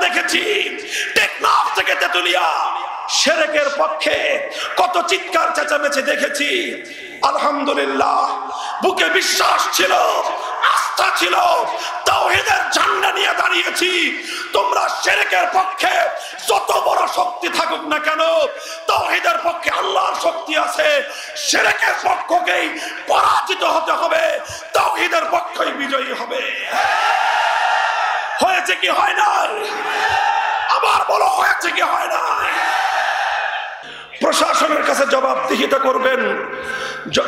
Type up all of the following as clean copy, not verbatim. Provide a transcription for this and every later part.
দেখেছি টেকনাফ থেকে তেতুলিয়া শিরকের পক্ষে কত চিৎকার চেঁচামেচি দেখেছি। আলহামদুলিল্লাহ, বুকে বিশ্বাস ছিল, আস্থা ছিল, তাওহীদের ঝান্ডা নিয়ে দাঁড়িয়েছি। তোমরা শিরকের পক্ষে যত বড় শক্তি থাকুক না কেন, তাওহীদের পক্ষে আল্লাহর শক্তি আছে। শিরকের পক্ষকেই পরাজিত হতে হবে, তাওহীদের পক্ষই বিজয়ী হবে। হয়েছে কি হয় নাই? আবার বলো, হয়েছে কি হয় নাই? প্রশাসনের কাছে জবাবদিহিতা করবেন,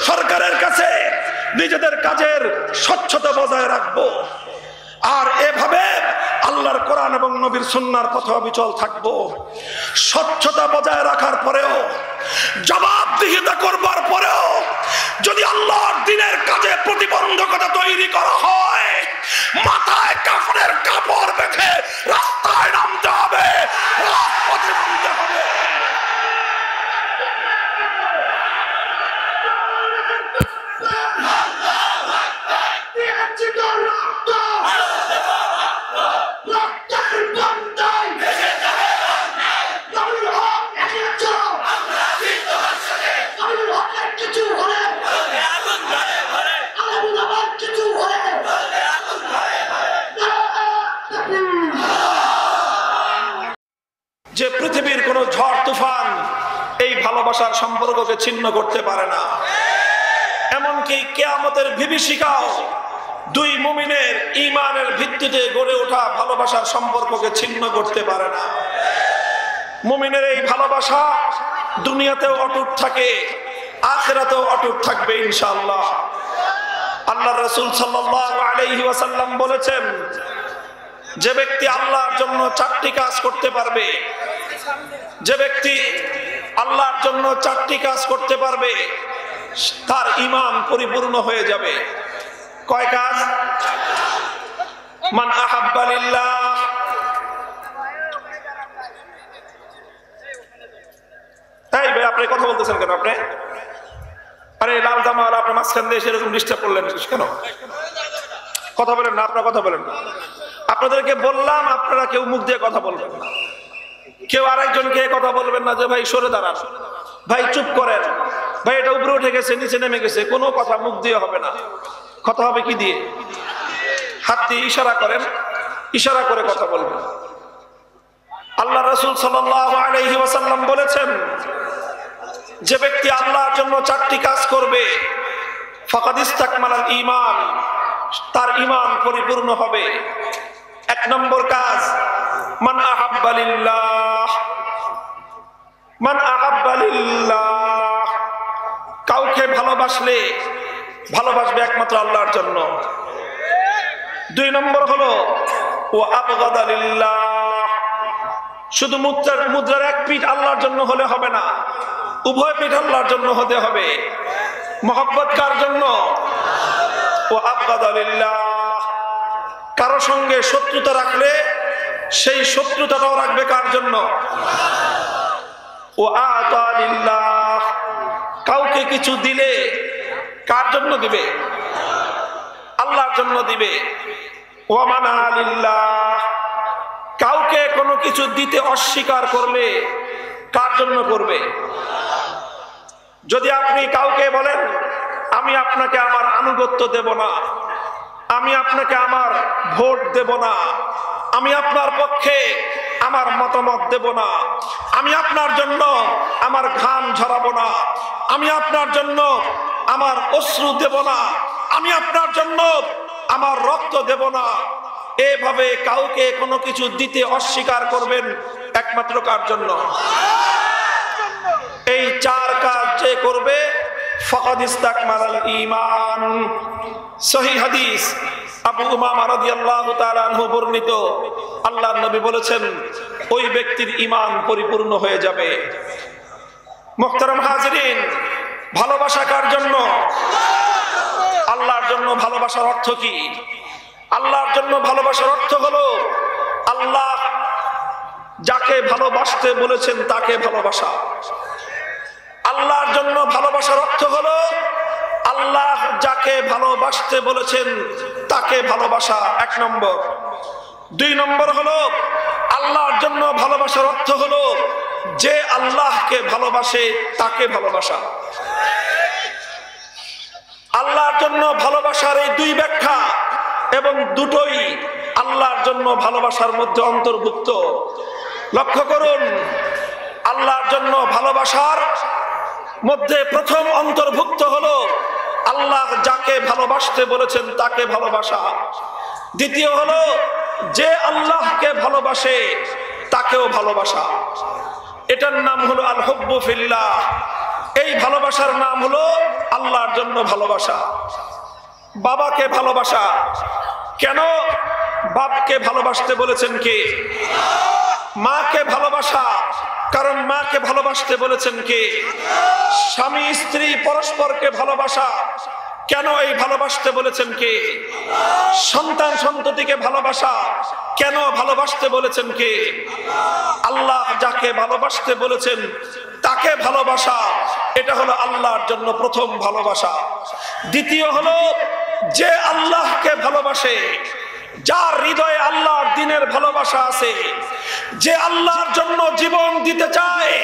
সরকারের কাছে নিজেদের কাজের স্বচ্ছতা বজায় রাখবো, আর এভাবে আল্লাহর কোরআন এবং নবীর সুন্নাহর পথে অবিচল থাকবো। স্বচ্ছতা বজায় রাখার পরেও, জবাবদিহিতা করবার পরেও যদি আল্লাহর দ্বীনের কাজে প্রতিবন্ধকতা তৈরি করা হয়, মাথায় কাফনের কাপড় বেঁধে রাস্তায় নামতে হবে, রাজপথে নামতে হবে। যে পৃথিবীর কোন ঝড় তুফান এই ভালোবাসার সম্পর্ককে ছিন্ন করতে পারে না। এমনকি কিয়ামতের বিভীষিকাও দুই মুমিনের ঈমানের ভিত্তিতে গড়ে ওঠা ভালোবাসার সম্পর্ককে ছিন্ন করতে পারে না। মুমিনের এই ভালোবাসা দুনিয়াতেও অটুট থাকে, আখিরাতেও অটুট থাকবে ইনশাআল্লাহ। আল্লাহর রাসূল সাল্লাল্লাহু আলাইহি ওয়াসাল্লাম বলেছেন, যে ব্যক্তি আল্লাহর জন্য চারটি কাজ করতে পারবে, যে ব্যক্তি আল্লাহর জন্য চারটি কাজ করতে পারবে, তার ঈমান পরিপূর্ণ হয়ে যাবে। কয় কাজ? মান আহাব্বা লিল্লাহ, এই ভাই আপনি কথা বলতেছেন কেন? আপনি আরে লাল জামাওয়ালা আপনার মাঝখান দিয়ে সেরকম ডিস্টার্ব করলেন কেন? কথা বলেন না, আপনার কথা বলেন না। আপনাদেরকে বললাম আপনারা কেউ মুখ দিয়ে কথা বলবেন না, কেউ আরেকজনকে কথা বলবেন না যে ভাই সরে দাঁড়ান, ভাই চুপ করেন, ভাই এটা উপরে উঠে গেছে নিচে নেমে গেছে, কোনো কথা মুখ দিয়ে হবে না। কথা হবে কি দিয়ে? হাত দিয়ে ইশারা করেন, ইশারা করে কথা বলবেন। আল্লাহ রাসূল সাল্লাল্লাহু আলাইহি ওয়াসাল্লাম বলেছেন, যে ব্যক্তি আল্লাহর জন্য চারটি কাজ করবে, ফাকাদ ইসতাকমালাল ঈমান, তার ঈমান পরিপূর্ণ হবে। এক নম্বর কাজ, মান আহাব্বা লিল্লাহ, মান আহাব্বা লিল্লাহ, কাউকে ভালোবাসলে ভালোবাসবে একমাত্র আল্লাহর জন্য। দুই নম্বর হলো ওয়া আবগাদা লিল্লাহ, শুধু মুদ্রার এক পিঠ আল্লাহর জন্য হলে হবে না, উভয় পিঠ আল্লাহর জন্য হতে হবে। মহব্বত কার জন্য? ওয়া আবগাদা লিল্লাহ, কারো সঙ্গে শত্রুতা রাখলে সেই শত্রুতাটাও রাখবে কার জন্য? ওয়া আতা লিল্লাহ, কাউকে কিছু দিলে কার জন্য দিবে? আল্লাহর জন্য দিবে। ওয়া মানা লিল্লাহ, কাউকে কোনো কিছু দিতে অস্বীকার করলে কার জন্য করবে? যদি আপনি কাউকে বলেন আমি আপনাকে আমার আনুগত্য দেব না, আমি আপনাকে আমার ভোট দেব না, আমি আপনার পক্ষে আমার মতামত দেব না, আমি আপনার জন্য আমার ঘাম ঝরাবো না, আমি আপনার জন্য আমার অশ্রু দেব না, আমি আপনার জন্য আমার রক্ত দেব না, এভাবে কাউকে কোনো কিছু দিতে অস্বীকার করবেন একমাত্র কার জন্য? এই চার কাজ যে করবে ফাকাদ ইসতাকমালাল ঈমান। সহিহ হাদিস, আবু উমামা রাদিয়াল্লাহু তাআলা আনহু বর্ণিত, আল্লাহর নবী বলেছেন ওই ব্যক্তির ঈমান পরিপূর্ণ হয়ে যাবে। মুহতারাম হাজিরিন, ভালোবাসা কার জন্য? আল্লাহর জন্য। ভালোবাসার অর্থ কি? আল্লাহর জন্য ভালোবাসার অর্থ হলো আল্লাহ যাকে ভালোবাসতে বলেছেন তাকে ভালোবাসা। আল্লাহর জন্য ভালোবাসার অর্থ হলো আল্লাহ যাকে ভালোবাসতে বলেছেন তাকে ভালোবাসা, এক নম্বর। দুই নম্বর হলো আল্লাহর জন্য ভালোবাসার অর্থ হলো যে আল্লাহকে ভালোবাসে তাকে ভালোবাসা। আল্লাহর জন্য ভালোবাসার এই দুই ব্যাখ্যা এবং দুটোই আল্লাহর জন্য ভালোবাসার মধ্যে অন্তর্ভুক্ত। লক্ষ্য করুন, আল্লাহর জন্য ভালোবাসার মধ্যে প্রথম অন্তর্ভুক্ত হলো আল্লাহ যাকে ভালোবাসতে বলেছেন তাকে ভালোবাসা। দ্বিতীয় হলো যে আল্লাহকে ভালোবাসে তাকেও ভালোবাসা। এটার নাম হলো আল হুব্বু ফিল্লাহ। এই ভালোবাসার নাম হলো আল্লাহর জন্য ভালোবাসা। বাবাকে ভালোবাসা, কেন বাপকে ভালোবাসতে বলেছেন কে? মাকে ভালোবাসা, কারণ মাকে ভালোবাসতে বলেছেন কে? স্বামী স্ত্রী পরস্পরকে ভালোবাসা, কেন এই ভালোবাসতে বলেছেন কে? সন্তান সন্ততিকে ভালোবাসা, কেন ভালোবাসতে বলেছেন কে? আল্লাহ যাকে ভালোবাসতে বলেছেন তাকে ভালোবাসা, এটা হলো আল্লাহর জন্য প্রথম ভালোবাসা। দ্বিতীয় হলো যে আল্লাহকে ভালোবাসে, যার হৃদয়ে আল্লাহর দ্বীনের ভালোবাসা আছে, যে আল্লাহর জন্য জীবন দিতে চায়,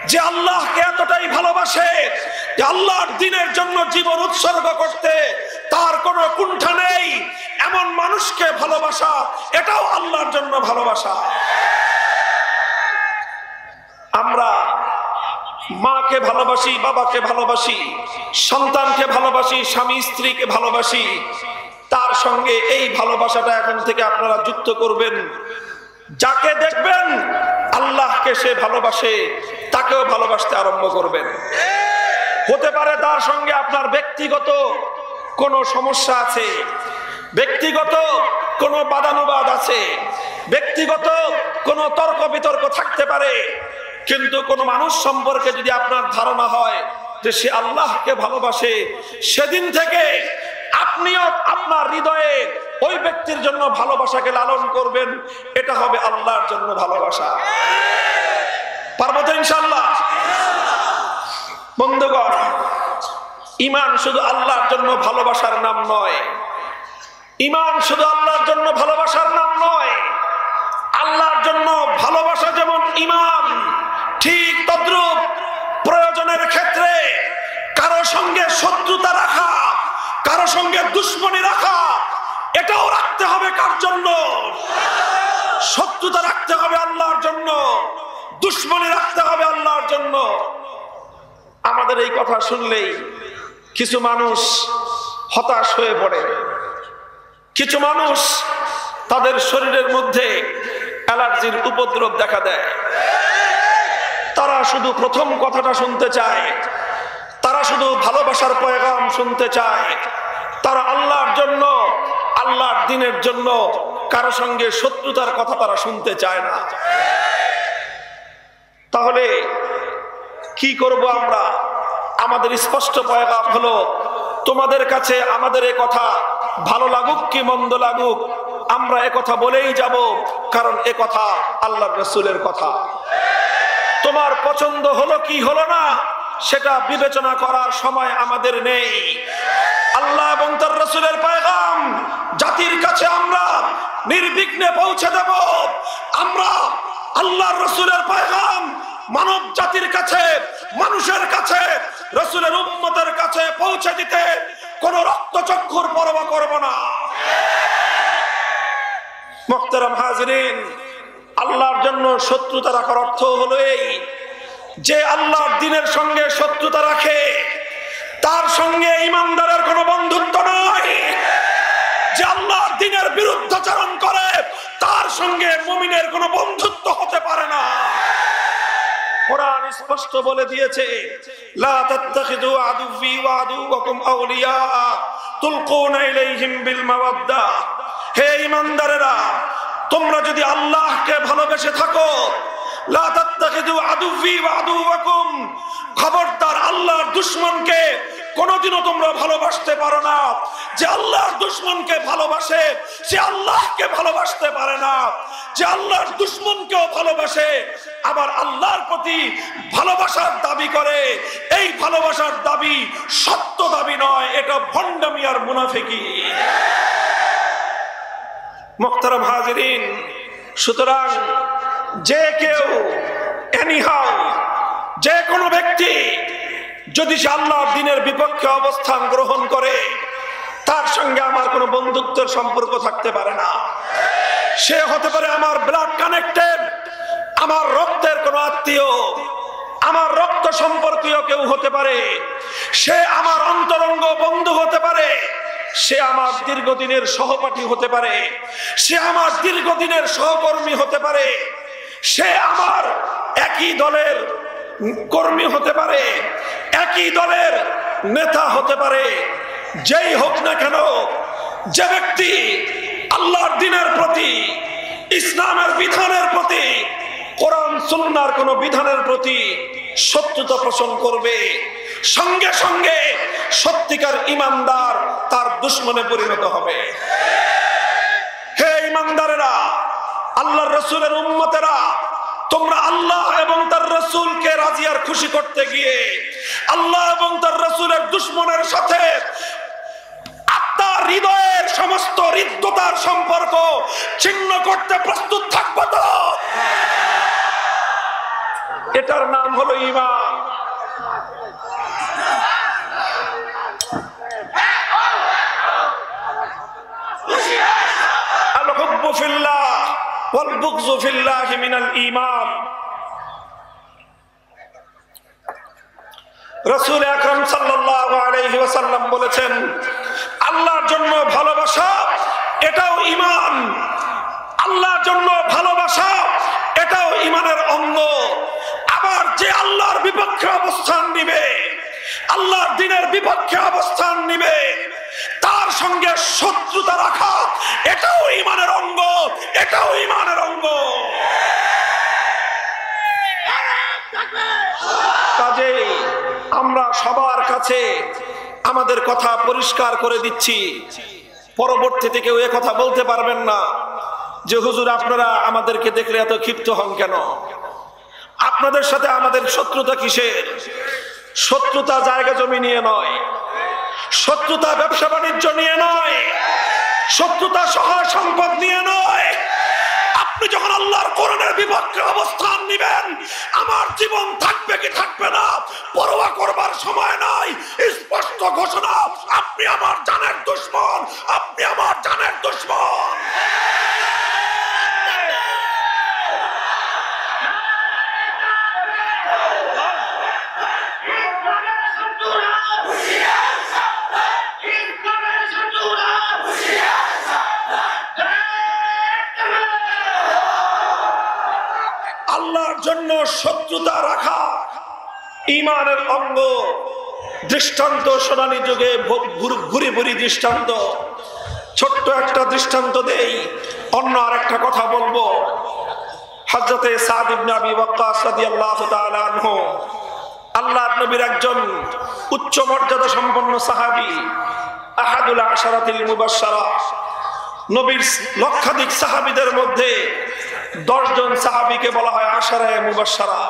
যে আল্লাহকে এতটাই ভালোবাসে যে আল্লাহর দ্বীনের জন্য জীবন উৎসর্গ করতে তার কোনো কুণ্ঠা নেই, এমন মানুষকে ভালোবাসা, এটাও আল্লাহর জন্য ভালোবাসা। আমরা মাকে ভালোবাসি, বাবাকে ভালোবাসি, সন্তানকে ভালোবাসি, স্বামী স্ত্রীকে ভালোবাসি, তার সঙ্গে এই ভালোবাসাটা এখন থেকে আপনারা যুক্ত করবেন। যাকে দেখবেন আল্লাহকে সে ভালোবাসে তাকেও ভালোবাসতে আরম্ভ করবেন। হতে পারে তার সঙ্গে আপনার ব্যক্তিগত কোনো সমস্যা আছে, ব্যক্তিগত কোনো বাদানুবাদ আছে, ব্যক্তিগত কোনো তর্ক বিতর্ক থাকতে পারে, কিন্তু কোন মানুষ সম্পর্কে যদি আপনার ধারণা হয় যে সে আল্লাহকে ভালোবাসে, সেদিন থেকে আপনিও আপনার হৃদয়ে ওই ব্যক্তির জন্য ভালোবাসাকে লালন করবেন। এটা হবে আল্লাহর জন্য ভালোবাসা। পারবো তো ইনশাআল্লাহ? বন্ধুগণ, ঈমান শুধু আল্লাহর জন্য ভালোবাসার নাম নয়। ঈমান শুধু আল্লাহর জন্য ভালোবাসার নাম নয়। আল্লাহর জন্য ভালোবাসা যেমন ঈমান, ঠিক তদ্রূপ প্রয়োজনের ক্ষেত্রে কারো সঙ্গে শত্রুতা রাখা, কারো সঙ্গে দুশ্মনী রাখা, এটাও রাখতে হবে কার জন্য? শত্রুতা রাখতে হবে আল্লাহর জন্য, দুশ্মনী রাখতে হবে আল্লাহর জন্য। আমাদের এই কথা শুনলেই কিছু মানুষ হতাশ হয়ে পড়ে, কিছু মানুষ তাদের শরীরের মধ্যে অ্যালার্জির উপদ্রব দেখা দেয়। তারা শুধু প্রথম কথাটা শুনতে চায়, তারা শুধু ভালোবাসার পয়গাম শুনতে চায়, তারা আল্লাহর জন্য, আল্লাহর দ্বীনের জন্য কারো সঙ্গে শত্রুতার কথা তারা শুনতে চায় না। তাহলে কি করব আমরা? আমাদের স্পষ্ট পয়গাম হলো, তোমাদের কাছে আমাদের এ কথা ভালো লাগুক কি মন্দ লাগুক, আমরা এ কথা বলেই যাব, কারণ এ কথা আল্লাহর রাসূলের কথা। তোমার পছন্দ হলো কি হলো না সেটা বিবেচনা করার সময় আমাদের নেই। আল্লাহ এবং তার রাসূলের পয়গাম জাতির কাছে আমরা নির্বিঘ্নে পৌঁছে দেব। আমরা আল্লাহর রাসূলের পয়গাম মানব জাতির কাছে, মানুষের কাছে, রাসূলের উম্মতের কাছে পৌঁছে দিতে কোনো রক্তচক্ষুর পরোয়া করব না। মুহতারাম হাজিরিন, আল্লাহর জন্য শত্রুতা রাখার অর্থ হলো এই, যে আল্লাহর দ্বীনের সঙ্গে শত্রুতা রাখে তার সঙ্গে ঈমানদারের কোনো বন্ধুত্ব নয়। যে আল্লাহর দ্বীনের বিরুদ্ধাচরণ করে তার সঙ্গে মুমিনের কোনো বন্ধুত্ব হতে পারে না। কোরআন স্পষ্ট বলে দিয়েছে, লা তাত্তাখিযু আদুওয়ি ওয়া আদুওয়াকুম আউলিয়া তুলকুনা ইলাইহিম বিল মাওয়াদ্দা। হে ঈমানদারেরা, তোমরা যদি আল্লাহকে ভালোবেসে থাকো, লা তাত্তাখিযু আদুওয়ি ওয়া আদুওয়াকুম, খবরদার আল্লাহর দুশমনকে কোনোদিনও তোমরা ভালোবাসতে পারো না। যে আল্লাহর দুশমনকে ভালোবাসে সে আল্লাহকে ভালোবাসতে পারে না। যে আল্লাহর দুশমনকেও ভালোবাসে আবার আল্লাহর প্রতি ভালোবাসার দাবি করে, এই ভালোবাসার দাবি সত্য দাবি নয়, এটা ভণ্ডামি আর মুনাফিকি। মুহতারাম হাজিরিন, সুতরাং যে কেউ এনিহাউ, যে কোনো ব্যক্তি যদি সে আল্লাহর দ্বীনের বিপক্ষে অবস্থান গ্রহণ করে, তার সঙ্গে আমার কোনো বন্ধুত্বের সম্পর্ক থাকতে পারে না। সে হতে পারে আমার ব্লাড কানেক্টেড, আমার রক্তের কোনো আত্মীয়, আমার রক্ত সম্পর্কীয় কেউ হতে পারে, সে আমার অন্তরঙ্গ বন্ধু হতে পারে, সে আমার দীর্ঘদিনের সহপাঠী হতে পারে, সে আমার দীর্ঘদিনের সহকর্মী হতে পারে, সে আমার একই দলের কর্মী হতে পারে, একই দলের নেতা হতে পারে। যেই হোক না কেন, যে ব্যক্তি আল্লাহর দ্বীনের প্রতি, ইসলামের বিধানের প্রতি, কোরআন সুন্নাহর কোন বিধানের প্রতি শত্রুতা পোষণ করবে, সঙ্গে সঙ্গে সত্যিকার ঈমানদার তার দুশমনে পরিণত হবে। হে ঈমানদারেরা, আল্লাহর রাসূলের উম্মতেরা, তোমরা আল্লাহ এবং তার রাসূলকে রাজি আর খুশি করতে গিয়ে আল্লাহ এবং তার রাসূলের দুশমনের সাথে আত্মার হৃদয়ের সমস্ত হৃদ্যতার সম্পর্ক ছিন্ন করতে প্রস্তুত থাকবো তো? এটার নাম হলো ঈমান। আল হুব্বু ফিল্লাহ ওয়াল বুগযু ফিল্লাহ মিনাল ঈমান। রাসূল আকরাম সাল্লাল্লাহু আলাইহি ওয়াসাল্লাম বলেছেন, আল্লাহর জন্য ভালোবাসা এটাও ঈমান। আল্লাহর জন্য ভালোবাসা এটাও ঈমানের অঙ্গ। আবার যে আল্লাহর বিপক্ষে অবস্থান নিবে, আল্লাহর দ্বীনের বিপক্ষে অবস্থান নিবে, তার সঙ্গে শত্রুতা রাখা এটাও ঈমানের অঙ্গ, এটাও ঈমানের অঙ্গ। কাজেই আমরা সবার কাছে আমাদের কথা পরিষ্কার করে দিচ্ছি, পরবর্তীতে কেউ এ কথা বলতে পারবেন না যে হুজুর আপনারা আমাদেরকে দেখলে এত ক্ষিপ্ত হন কেন? আপনাদের সাথে আমাদের শত্রুতা কিসের? শত্রুতা জায়গা জমি নিয়ে নয়, শত্রুতা ব্যবসা বাণিজ্য নিয়ে নয়, শত্রুতা সহায় সম্পদ নিয়ে নয়। আপনি যখন আল্লাহর কোরআনের বিপক্ষে অবস্থান নিবেন, আমার জীবন থাকবে কি থাকবে না পরোয়া করবার সময় নাই। স্পষ্ট ঘোষণা, আপনি আমার জানের দুশমন, আপনি আমার জানের দুশমন। আল্লাহর জন্য শত্রুতা রাখা ঈমানের অঙ্গ। দৃষ্টান্ত সোনালী যুগে ভুরি ভুরি দৃষ্টান্ত। ছোট্ট একটা দৃষ্টান্ত দেই, অন্য আরেকটা কথা বলবো। হযরতে সাদ ইবনে আবি ওয়াক্কাস রাদিয়াল্লাহু তাআলা আনহু, আল্লাহর নবীর একজন উচ্চ মর্যাদা সম্পন্ন সাহাবী, আহাদুল আশারাতিল মুবাশশারা। নবীর লক্ষাধিক সাহাবীদের মধ্যে 10 জন সাহাবীকে বলা হয় আশারায়ে মুবাশশারা,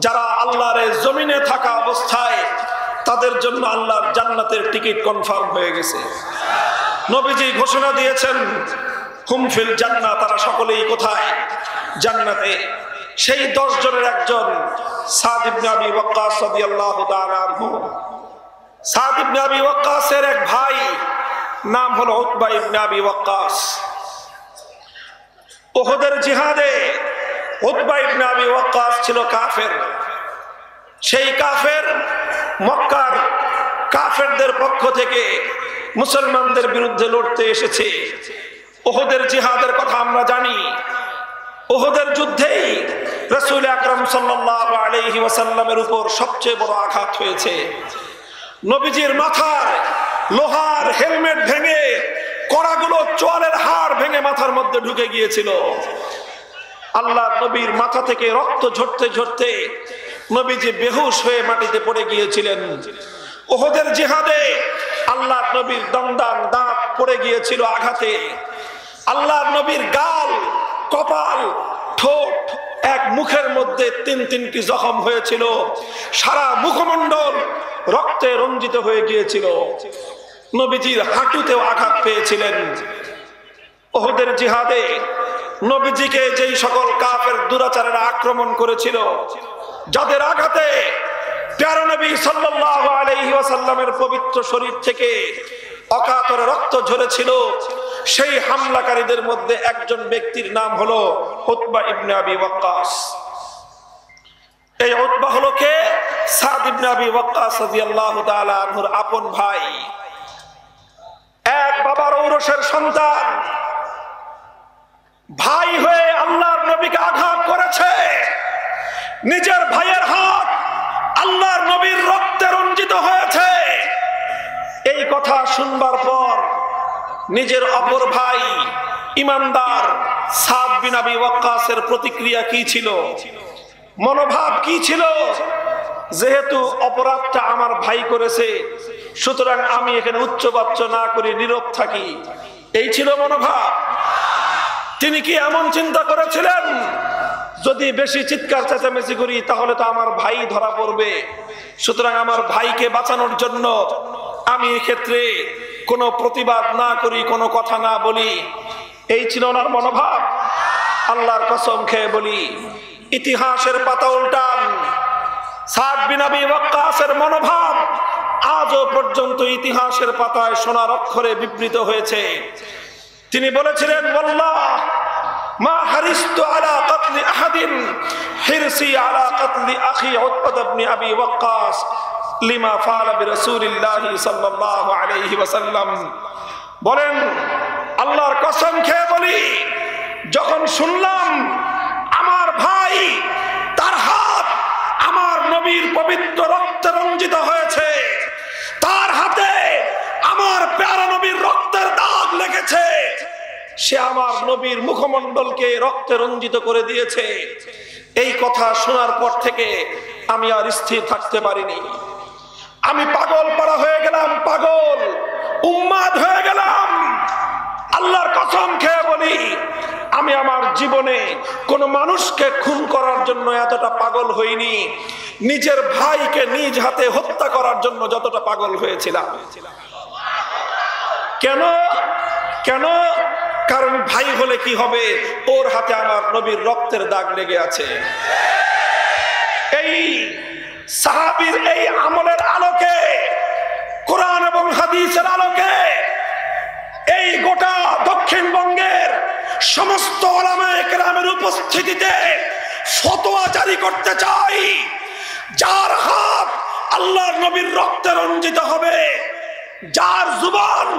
যারা আল্লাহর জমিনে থাকা অবস্থায় তাদের জন্য আল্লাহর জান্নাতের টিকিট কনফার্ম হয়ে গেছে। নবীজি ঘোষণা দিয়েছেন, হুম ফিল জান্নাহ, তারা সকলেই কোথায়? জান্নাতে। সেই 10 জনের একজন সাদ ইবনে আবি ওয়াক্কাস রাদিয়াল্লাহু তাআলা আনহু। সাদ ইবনে আবি ওয়াক্কাসের এক ভাই নাম হলো উতবা ইবনে আবি ওয়াক্কাস। উহুদের জিহাদে উতবা ইবনে আবি ওয়াক্কাস ছিল কাফের। সেই কাফের মক্কার কাফেরদের পক্ষ থেকে মুসলমানদের বিরুদ্ধে লড়তে এসেছে। উহুদের জিহাদের কথা আমরা জানি। উহুদের যুদ্ধেই রাসূল আকরাম সাল্লাল্লাহু আলাইহি ওয়াসাল্লামের উপর সবচেয়ে বড় আঘাত হয়েছে। নবীজির মাথার লোহার হেলমেট ভেঙে কড়াগুলো চোয়ালের হাড় ভেঙে মাথার মধ্যে ঢুকে গিয়েছিল। আল্লাহ নবীর মাথা থেকে রক্ত ঝরতে ঝরতে নবীজি বেহুশ হয়ে মাটিতে পড়ে গিয়েছিলেন। উহুদের জিহাদে আল্লাহ নবীর দমদাম দাঁত পড়ে গিয়েছিল আঘাতে। আল্লাহ নবীর গাল, কপাল, ঠোঁট, এক মুখের মধ্যে 3-3টি জখম হয়েছিল। সারা মুখমণ্ডল রক্তে রঞ্জিত হয়ে গিয়েছিল। নবীজির হাঁটুতেও আঘাত পেয়েছিলেন। উহুদের জিহাদে নবীজিকে যেই সকল কাফের দুরাচারেরা আক্রমণ করেছিল, যাদের আঘাতে প্যারা নবী সাল্লাল্লাহু আলাইহি ওয়াসাল্লামের পবিত্র শরীর থেকে অকাতরে রক্ত ঝরেছিল, সেই হামলাকারীদের মধ্যে একজন ব্যক্তির নাম হলো উতবা ইবনে আবি ওয়াক্কাস। এই উতবা হলো কে? সাদ ইবনে আবি ওয়াক্কাস রাদিয়াল্লাহু তাআলা আনহুর আপন ভাই, এক বাবার ঔরসের সন্তান। ভাই হয়ে আল্লাহর নবীকে আঘাত করেছে, নিজের ভাইয়ের হাত আল্লাহর নবীর রক্তে রঞ্জিত হয়েছে। এই কথা শুনবার পর নিজের অপর ভাই ইমানদার সাদ বিন আবি ওয়াক্কাসের প্রতিক্রিয়া কি ছিল, মনোভাব কি ছিল? যেহেতু অপরাধটা আমার ভাই করেছে, সুতরাং আমি এখানে উচ্চবাচ্য না করে নীরব থাকি, এই ছিল মনোভাব। তিনি কি এমন চিন্তা করেছিলেন, যদি বেশি চিৎকার চেঁচামেচি করি তাহলে তো আমার ভাই ধরা পড়বে, সুতরাং আমার ভাইকে বাঁচানোর জন্য আমি এক্ষেত্রে কোনো প্রতিবাদ না করি, কোনো কথা না বলি, এই ছিল ওনার মনোভাব? আল্লাহর কসম খেয়ে বলি, ইতিহাসের পাতা উল্টান, সাদ বিন আবি ওয়াক্কাসের মনোভাব আজও পর্যন্ত ইতিহাসের পাতায় সোনার অক্ষরে বিবৃত হয়েছে। তিনি বলেছিলেন, ওয়াল্লাহ মা হারিস্তু আলা কাতলি আহাদিন হিরসি আলা কাতলি আখি উতবা ইবনে আবি ওয়াক্কাস লিমা ফাআলা বিরাসূলিল্লাহি সাল্লাল্লাহু আলাইহি ওয়াসাল্লাম। বলেন, আল্লাহর কসম খেয়ে বলি, যখন শুনলাম আমার ভাই তার হাত আমার নবীর পবিত্র রক্তে রঞ্জিত হয়েছে, তার হাতে আমার প্যারা নবীর রক্তের দাগ লেগেছে, সে আমার নবীর মুখমণ্ডলকে রক্তে রঞ্জিত করে দিয়েছে, এই কথা শোনার পর থেকে আমি আর স্থির থাকতে পারিনি। আমি পাগল পাড়া হয়ে গেলাম, পাগল উম্মাদ হয়ে গেলাম। আল্লাহর কসম খেয়ে বলি, আমি আমার জীবনে কোন মানুষকে খুন করার জন্য এতটা পাগল হইনি, নিজের ভাইকে নিজ হাতে হত্যা করার জন্য যতটা পাগল হয়েছিলাম। কেন? কেন? কারণ ভাই হলে কি হবে, ওর হাতে আমার নবীর রক্তের দাগ লেগে আছে। এই সাহাবীর এই আমলের আলোকে, কোরআন এবং হাদিসের আলোকে এই গোটা দক্ষিণবঙ্গের সমস্ত উলামায়ে কেরামের উপস্থিতিতে ফতোয়া জারি করতে চাই, যার হাত আল্লাহর নবীর রক্তে রঞ্জিত হবে, যার জুবান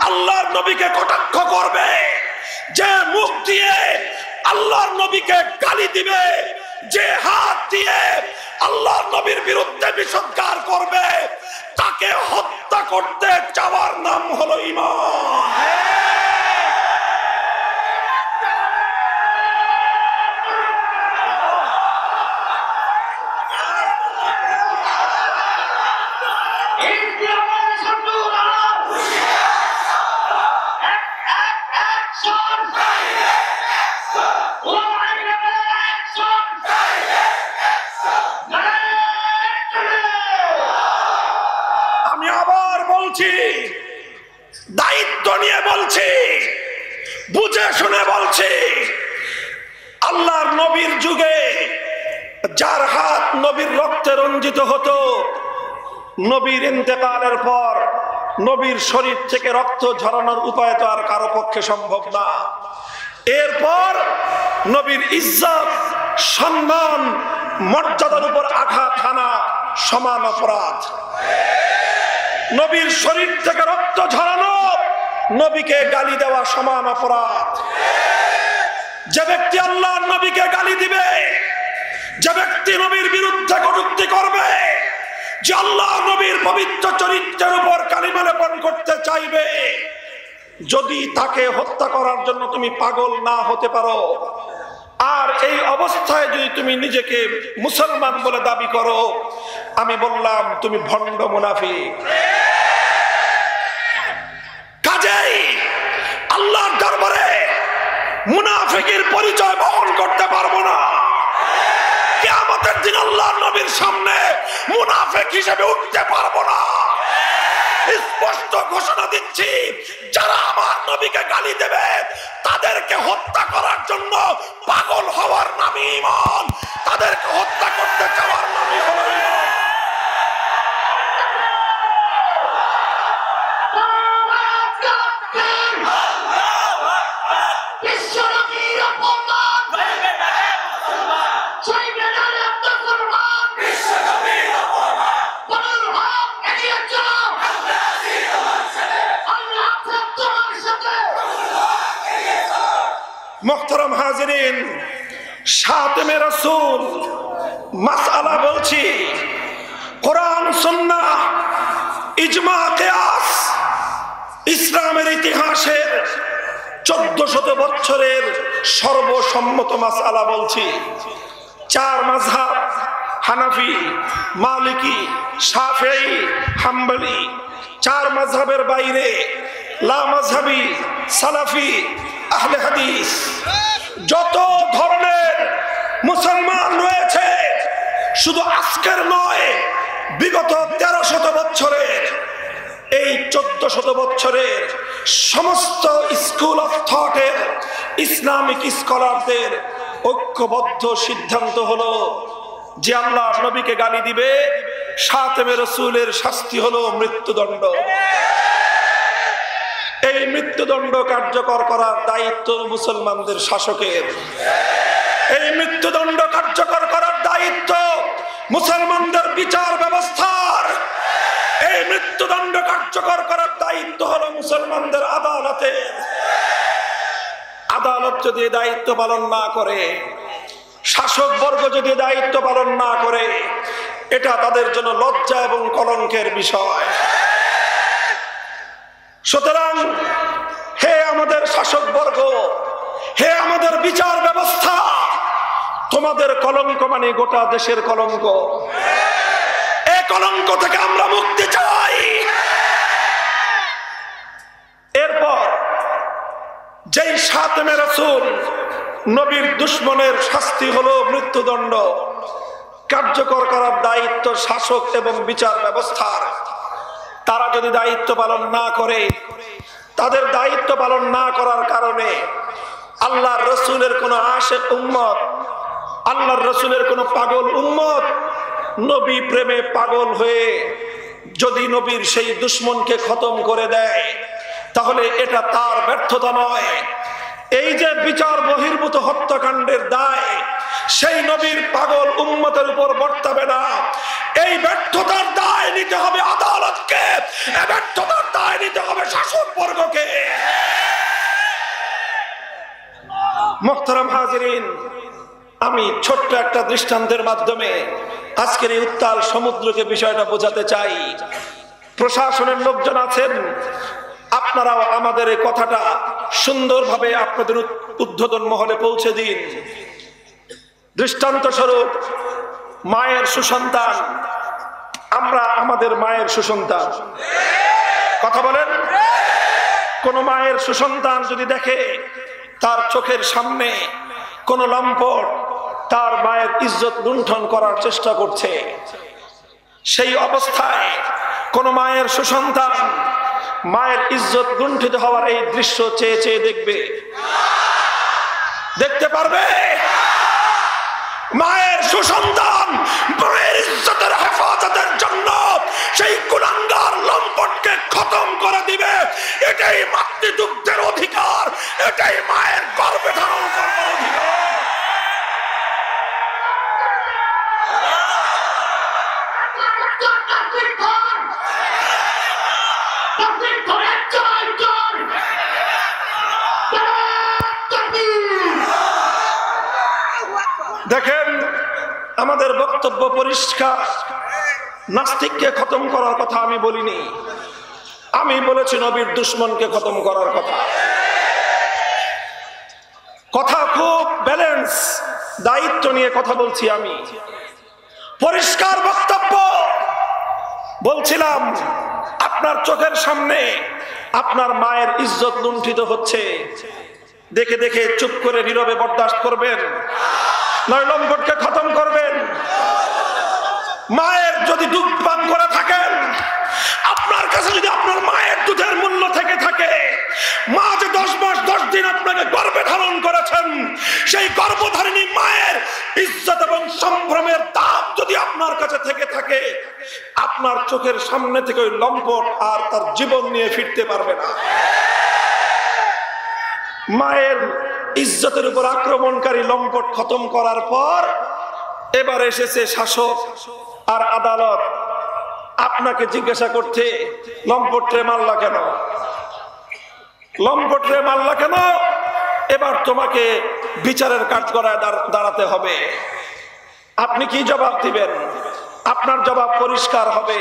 আল্লাহর নবীকে কটাক্ষ করবে, যে মুখ দিয়ে আল্লাহর নবীকে গালি দিবে, যে হাত দিয়ে আল্লাহর নবীর বিরুদ্ধে বিষোদ্গার করবে, তাকে হত্যা করতে চাওয়ার নাম হলো ঈমান। দায়িত্ব নিয়ে বলছি, বুঝে শুনে বলছি, আল্লাহর নবীর যুগে যার হাত নবীর রক্তে রঞ্জিত হতো, নবীর ইন্তেকালের পর নবীর শরীর থেকে রক্ত ঝরানোর উপায় তো আর কারো পক্ষে সম্ভব না। এরপর নবীর ইজ্জত, সম্মান, মর্যাদার উপর আঘাত হানা সমান অপরাধ। নবীর শরীর থেকে রক্ত ঝরানো, নবীকে গালি দেওয়া সমান অপরাধ। যে ব্যক্তি আল্লাহর নবীকে গালি দিবে, যে ব্যক্তি নবীর বিরুদ্ধে কটূক্তি করবে, যে আল্লাহ নবীর পবিত্র চরিত্রের উপর কালিমা লেপন করতে চাইবে, যদি তাকে হত্যা করার জন্য তুমি পাগল না হতে পারো, আর এই অবস্থায় যদি তুমি নিজেকে মুসলমান বলে দাবি করো, আমি বললাম তুমি ভণ্ড মুনাফিক। কাজেই আল্লাহর দরবারে মুনাফিকের পরিচয় বহন করতে পারবো না। কিয়ামতের দিন আল্লাহর নবীর সামনে মুনাফিক হিসেবে উঠতে পারবো না। স্পষ্ট ঘোষণা দিচ্ছি, যারা আমার নবীকে গালি দেবে তাদেরকে হত্যা করার জন্য হওয়ার নামই ঈমান, তাদেরকে হত্যা করতে চাওয়ার নামই হলো ঈমান। মুহতারাম হাজিরিন, শাতিমে রাসূল মাসআলা বলছি, কোরআন সুন্নাহ ইজমা কিয়াস ইসলামের ইতিহাসের 1400 বছরের সর্বসম্মত মাসআলা বলছি। 4 মাযহাব, হানাফি, মালিকি, শাফিঈ, হাম্বলি, 4 মাযহাবের বাইরে লা মাযহাবি, সালাফি, আহলে হাদিস, যত ধরনের মুসলমান রয়েছে, শুধু আজকের নয়, বিগত 1300 বছরের, এই 1400 বছরের সমস্ত স্কুল অফ থটের ইসলামিক স্কলারদের ঐক্যবদ্ধ সিদ্ধান্ত হলো যে আল্লাহ নবীকে গালি দিবে, শাতিমে রাসূলের শাস্তি হলো মৃত্যুদণ্ড। এই মৃত্যুদণ্ড কার্যকর করার দায়িত্ব মুসলমানদের শাসকের। এই মৃত্যুদণ্ড কার্যকর করার দায়িত্ব মুসলমানদের বিচার ব্যবস্থার। এই মৃত্যুদণ্ড কার্যকর করার দায়িত্ব হলো মুসলমানদের আদালতের। আদালত যদি দায়িত্ব পালন না করে, শাসক বর্গ যদি দায়িত্ব পালন না করে, এটা তাদের জন্য লজ্জা এবং কলঙ্কের বিষয়। সুতরাং হে আমাদের শাসক বর্গ, হে আমাদের বিচার ব্যবস্থা, তোমাদের কলঙ্ক মানে গোটা দেশের কলঙ্ক। এই কলঙ্ক থেকে আমরা মুক্তি চাই। এরপর যেই শাতিমে রাসূল নবীর দুশমনের শাস্তি হলো মৃত্যুদণ্ড, কার্যকর করার দায়িত্ব শাসক এবং বিচার ব্যবস্থার। তারা যদি দায়িত্ব পালন না করে, তাদের দায়িত্ব পালন না করার কারণে আল্লাহর রসুলের কোন আশিক উম্মত, আল্লাহর রসুলের কোন পাগল উম্মত নবী প্রেমে পাগল হয়ে যদি নবীর সেই দুশমনকে খতম করে দেয়, তাহলে এটা তার ব্যর্থতা নয়। এই যে বিচার বহির্ভূত হত্যাকাণ্ডের দায় সেই নবীর পাগল উম্মতের উপর বর্তাবে না। এই ব্যর্থতার দায় নিতে হবে আদালতকে, এই ব্যর্থতার দায় নিতে হবে শাসক বর্গকে। মুহতারাম হাজিরিন, আমি ছোট্ট একটা দৃষ্টান্তের মাধ্যমে আজকের এই উত্তাল সমুদ্রকে বিষয়টা বোঝাতে চাই। প্রশাসনের লোকজন আছেন, আপনারাও আমাদের এই কথাটা সুন্দরভাবে আপনাদের উদ্ধতন মহলে পৌঁছে দিন। দৃষ্টান্ত স্বরূপ, মায়ের সুসন্তান, আমরা আমাদের মায়ের সুসন্তান, কথা বলেন। কোন মায়ের সুসন্তান যদি দেখে তার চোখের সামনে কোন লম্পট তার মায়ের ইজ্জত লুণ্ঠন করার চেষ্টা করছে, সেই অবস্থায় কোন মায়ের সুসন্তান মায়ের ইজ্জত লুণ্ঠিত হওয়ার এই দৃশ্য চেয়ে চেয়ে দেখবে? দেখতে পারবে? মায়ের সুসন্তান মায়ের ইজ্জতের হেফাজতের জন্য সেই কুলাঙ্গার লম্পটকে খতম করে দিবে। এটাই মাতৃদুগ্ধের অধিকার, এটাই মায়ের গর্ভে ধারণ করার অধিকার। দেখেন, আমাদের বক্তব্য পরিষ্কার। নাস্তিককে খতম করার কথা আমি বলিনি, আমি বলেছি নবীর দুশমনকে খতম করার কথা। কথা খুব ব্যালেন্স, দায়িত্ব নিয়ে কথা বলছি আমি, পরিষ্কার বক্তব্য। বলছিলাম আপনার চোখের সামনে আপনার মায়ের ইজ্জত লুণ্ঠিত হচ্ছে, দেখে দেখে চুপ করে নীরবে বরদাস্ত করবেন, নয় লম্পটকে খতম করবেন? মায়ের যদি দুধ পান করে থাকেন, আপনার কাছে যদি আপনার মায়ের দুধের মূল্য থেকে থাকে, মা যে 10 মাস 10 দিন আপনাকে গর্ভে গর্ভে ধারণ করেছেন, সেই গর্ভধারিণী মায়ের ইজ্জত এবং সম্ভ্রমের দাম যদি আপনার কাছে থেকে থাকে, আপনার চোখের সামনে থেকে ওই লম্পট আর তার জীবন নিয়ে ফিরতে পারবে না। মায়ের ইজ্জতের উপর আক্রমণকারী লম্পট খতম করার পর এবার এসেছে শাসক আর আদালত আপনাকে জিজ্ঞাসা করতে, লম্পট রে মারলা কেন, লম্পট রে মারলা কেন? এবার তোমাকে বিচারের কাঠগড়ায় দাঁড়াতে হবে। আপনি কি জবাব দিবেন? আপনার জবাব পরিষ্কার হবে,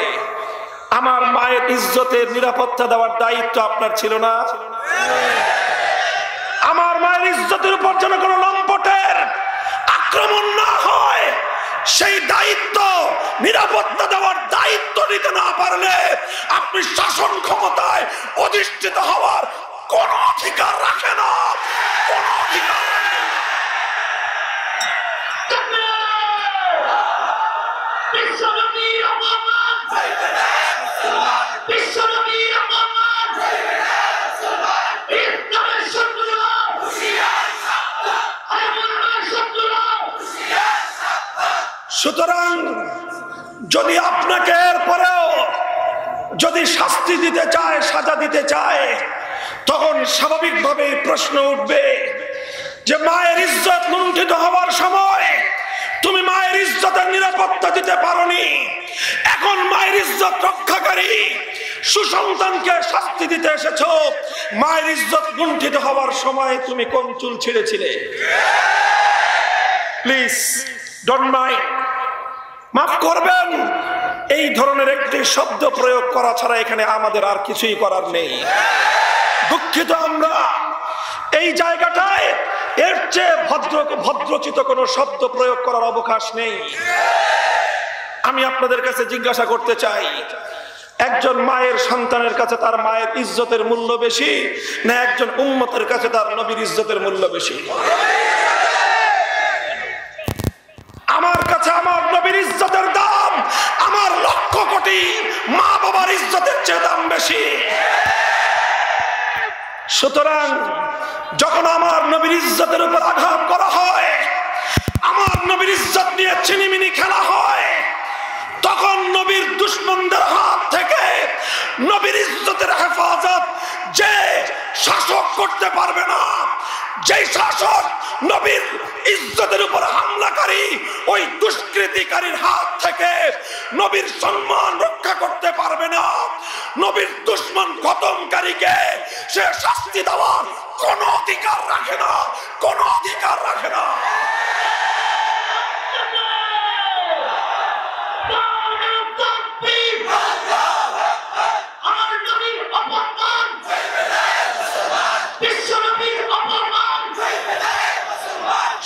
আমার মায়ের ইজ্জতের নিরাপত্তা দেওয়ার দায়িত্ব আপনার ছিল না? আমার মায়ের ইজ্জতের উপর যেন কোনো লম্পটের আক্রমণ না হয়, সেই দায়িত্ব, নিরাপত্তা দেওয়ার দায়িত্ব নিতে না পারলে আপনি শাসন ক্ষমতায় অধিষ্ঠিত হওয়ার কোন অধিকার রাখে না, কোন অধিকার রাখে না। সুতরাং যদি আপনাকে এরপরেও যদি শাস্তি দিতে চায়, সাজা দিতে চায়, তখন স্বাভাবিকভাবে প্রশ্ন উঠবে যে মায়ের ইজ্জত লুণ্ঠিত হওয়ার সময় তুমি মায়ের ইজ্জতের নিরাপত্তা দিতে পারোনি, এখন মায়ের ইজ্জত রক্ষাকারী সুসন্তানকে শাস্তি দিতে এসেছো, মায়ের ইজ্জত লুণ্ঠিত হওয়ার সময় তুমি কোন চুল ছিঁড়েছিলে? প্লিজ ডোন্ট মাইন্ড, মাফ করবেন, এই ধরনের একটি শব্দ প্রয়োগ করা ছাড়া এখানে আমাদের আর কিছুই করার নেই। দুঃখিত, আমরা এই জায়গাটায় এর চেয়ে ভদ্রচিত কোনো শব্দ প্রয়োগ করার অবকাশ নেই। আমি আপনাদের কাছে জিজ্ঞাসা করতে চাই, একজন মায়ের সন্তানের কাছে তার মায়ের ইজ্জতের মূল্য বেশি, না একজন উম্মতের কাছে তার নবীর ইজ্জতের মূল্য বেশি? আমার কাছে আমার নবীর ইজ্জতের দাম আমার লক্ষ কোটি মা বাবার ইজ্জতের চেয়ে দাম বেশি। সুতরাং যখন আমার নবীর ইজ্জতের উপর আঘাত করা হয়, আমার নবীর ইজ্জত নিয়ে ছিনিমিনি খেলা হয়, তখন নবীর দুশমনদের হাত থেকে নবীর ইজ্জতের হেফাজত যে শাসক করতে পারবে না, যে শাসক নবীর ইজ্জতের উপর হামলাকারী ওই দুষ্কৃতিকারীর হাত থেকে নবীর সম্মান রক্ষা করতে পারবে না, নবীর দুশমন খতমকারীকে সে শাস্তি দেওয়ার কোনো অধিকার রাখে না, কোনো অধিকার রাখে না।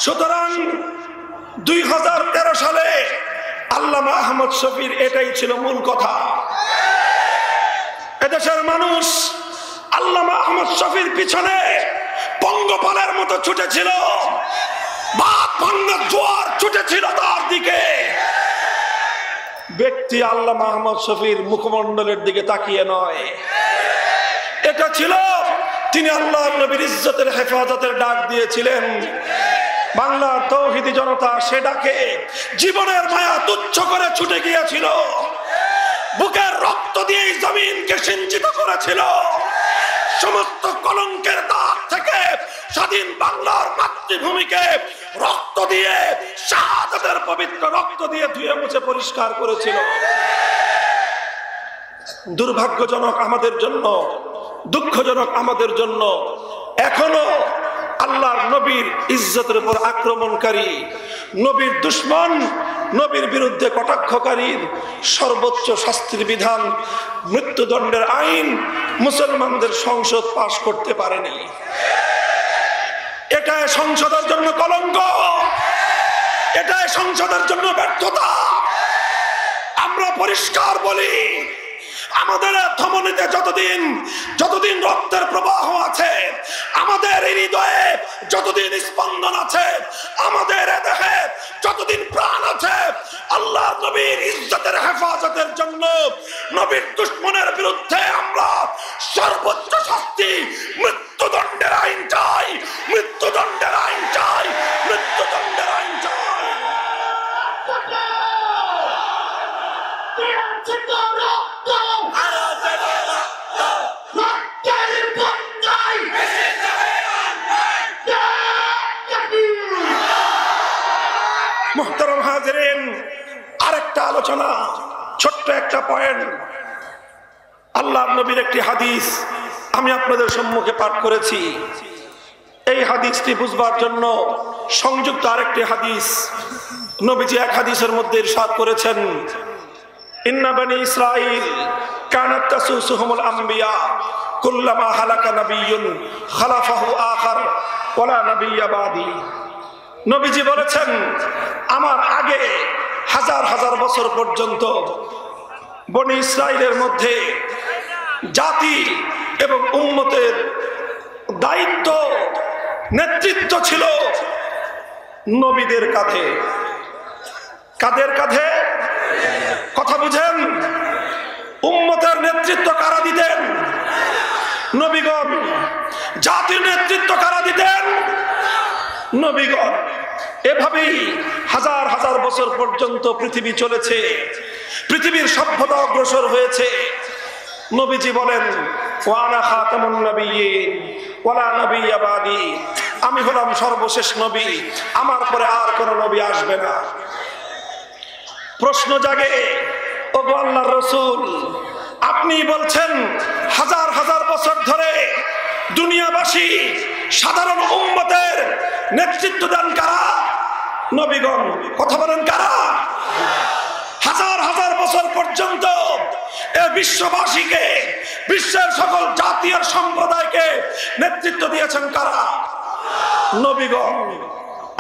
সুতরাং 2013 সালে আল্লামা আহমদ শফীর এটাই ছিল মূল কথা। এদেশের মানুষ আল্লামা আহমদ শফীর পিছনে পঙ্গপালের মতো ছুটেছিল, বাদ ভাঙ্গা জোয়ার ছুটেছিল তার দিকে। ব্যক্তি আল্লামা আহমদ শফীর মুখমণ্ডলের দিকে তাকিয়ে নয়, এটা ছিল তিনি আল্লাহ নবীর ইজ্জতের হেফাজতের ডাক দিয়েছিলেন। বাংলার তৌহিদি জনতা সে ডাকে জীবনের মায়া তুচ্ছ করে ছুটে গিয়েছিল, বুকের রক্ত দিয়ে জমিনকে সিঞ্চিত করেছিল, সমস্ত কলঙ্কের দাগ থেকে স্বাধীন বাংলার মাতৃভূমিকে রক্ত দিয়ে, শাহাদাতের পবিত্র রক্ত দিয়ে ধুয়ে মুছে পরিষ্কার করেছিল। দুর্ভাগ্যজনক আমাদের জন্য, দুঃখজনক আমাদের জন্য, এখনো আল্লাহর নবীর ইজ্জতের উপর আক্রমণকারী, নবীর দুশমন, নবীর বিরুদ্ধে কটাক্ষকারীর সর্বোচ্চ শাস্তির বিধান মৃত্যুদণ্ডের আইন মুসলমানদের সংসদ পাশ করতে পারেনি। এটা সংসদের জন্য কলঙ্ক, এটা সংসদের জন্য ব্যর্থতা। আমরা পরিষ্কার বলি, আমাদের ধমনীতে যতদিন রক্তের প্রবাহ আছে, আমাদের হৃদয়ে যতদিন স্পন্দন আছে, আমাদের দেহে যতদিন প্রাণ আছে, আল্লাহ নবীর ইজ্জতের হেফাজতের জন্য নবীর দুশমনের বিরুদ্ধে আমরা সর্বোচ্চ শাস্তি মৃত্যুদণ্ডের আইন চাই, মৃত্যু আলোচনা, ছোট্ট একটা পয়েন্ট। আল্লাহর নবীর একটি হাদিস আমি আপনাদের সম্মুখে পাঠ করেছি। এই হাদিসটি বুঝবার জন্য সংযুক্ত আরেকটি হাদিস নবীজি এক হাদিসের মধ্যে ইরশাদ করেছেন, ইন্না বনি ইসরাঈল কানাত তাসুসুহুমুল আম্বিয়া কুল্লামা হালাকা নাবিয়্যুন খালাফাহু আখার ওয়ালা নাবিয়্যা বাদি। নবীজি বলেছেন, আমার আগে হাজার হাজার বছর পর্যন্ত বনি ইসরাইলের মধ্যে জাতি এবং উম্মতের দায়িত্ব, নেতৃত্ব ছিল নবীদের কাঁধে। কাদের কাঁধে? কথা বুঝেন? উম্মতের নেতৃত্ব কারা দিতেন? নবীগণ। জাতির নেতৃত্ব কারা দিতেন? নবীগণ। এভাবেই হাজার হাজার বছর পর্যন্ত পৃথিবী চলেছে, পৃথিবীর সভ্যতা অগ্রসর হয়েছে। নবীজি বলেন, ওয়ানা খাতামুন নাবিয়্যিন ওয়ালা নাবিয়্যা বাদি, আমি হলাম সর্বশেষ নবী, আমার পরে আর কোন নবী আসবে না। প্রশ্ন জাগে, ওগো আল্লাহর রাসূল, আপনি বলছেন হাজার হাজার বছর ধরে দুনিয়াবাসী সাধারণ উম্মতের নেতৃত্ব দেন কারা? নবীগণ। কথা বলেন কারা? হাজার হাজার বছর পর্যন্ত এই বিশ্ববাসীকে, বিশ্বের সকল জাতি আর সম্প্রদায়কে নেতৃত্ব দিয়েছেন কারা? নবীগণ,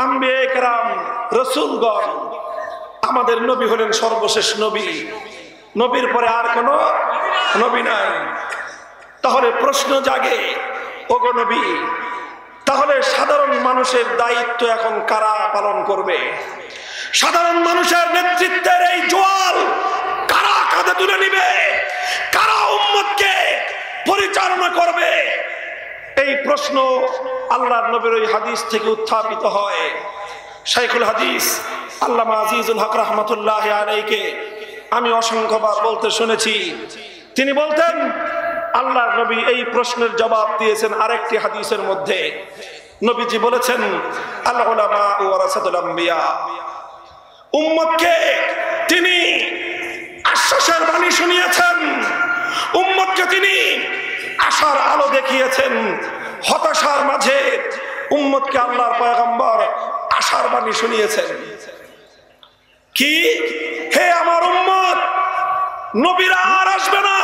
আম্বিয়া কেরাম, রাসূলগণ। আমাদের নবী হলেন সর্বশেষ নবী, নবীর পরে আর কোন নবী নাই। তাহলে প্রশ্ন জাগে, ওগো নবী, তাহলে সাধারণ মানুষের দায়িত্ব এখন কারা পালন করবে? সাধারণ মানুষের নেতৃত্বের এই জোয়াল কারা কাঁধে তুলে নিবে? কারা উম্মতকে পরিচালনা করবে? এই প্রশ্ন আল্লাহর নবীর ওই হাদিস থেকে উত্থাপিত হয়। শাইখুল হাদিস আল্লামা আজিজুল হক রাহমাতুল্লাহি আলাইহিকে আমি অসংখ্যবার বলতে শুনেছি। তিনি বলতেন, আল্লাহর নবী এই প্রশ্নের জবাব দিয়েছেন আরেকটি হাদিসের মধ্যে। নবীজি বলেছেন, আল উলামা ওয়ারাসাতুল আম্বিয়া, উম্মতকে তিনি আশ্বাসের বাণী শুনিয়েছেন, উম্মতকে তিনি আশার আলো দেখিয়েছেন। হতাশার মাঝে উম্মতকে আল্লাহর পয়গম্বর আশার বাণী শুনিয়েছেন। কি? হে আমার উম্মত, নবীরা আর আসবে না,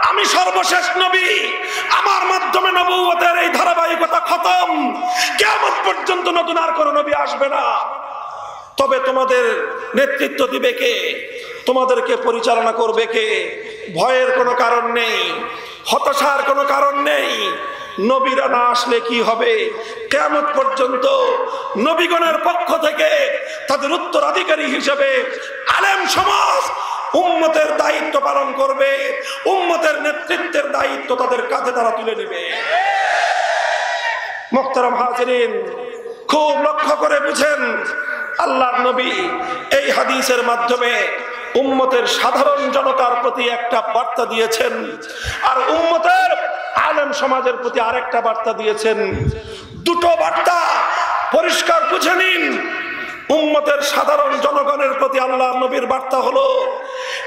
আমি সর্বশেষ নবী, আমার মাধ্যমে নবুয়তের এই ধারাবাহিকতা খতম, কিয়ামত পর্যন্ত নতুন আর কোন নবী আসবে না। তবে তোমাদের নেতৃত্ব দিবে কে? তোমাদেরকে পরিচালনা করবে কে? ভয়ের কোনো কারণ নেই, হতাশার কোনো কারণ নেই। নবীরা না আসলে কি হবে? কিয়ামত পর্যন্ত নবীগণের পক্ষ থেকে তাদের উত্তরাধিকারী হিসেবে আলেম সমাজ উম্মতের দায়িত্ব পালন করবে, উম্মতের নেতৃত্বের দায়িত্ব তাদের কাঁধে তারা তুলে নেবে। মুহতারাম হাজিরিন, খুব লক্ষ্য করে বুঝেন, আল্লাহর নবী এই হাদিসের মাধ্যমে উম্মতের সাধারণ জনতার প্রতি একটা বার্তা দিয়েছেন, আর উম্মতের আলেম সমাজের প্রতি আরেকটা বার্তা দিয়েছেন। দুটো বার্তা পরিষ্কার বুঝে নিন। উম্মতের সাধারণ জনগণের প্রতি আল্লাহর নবীর বার্তা হলো,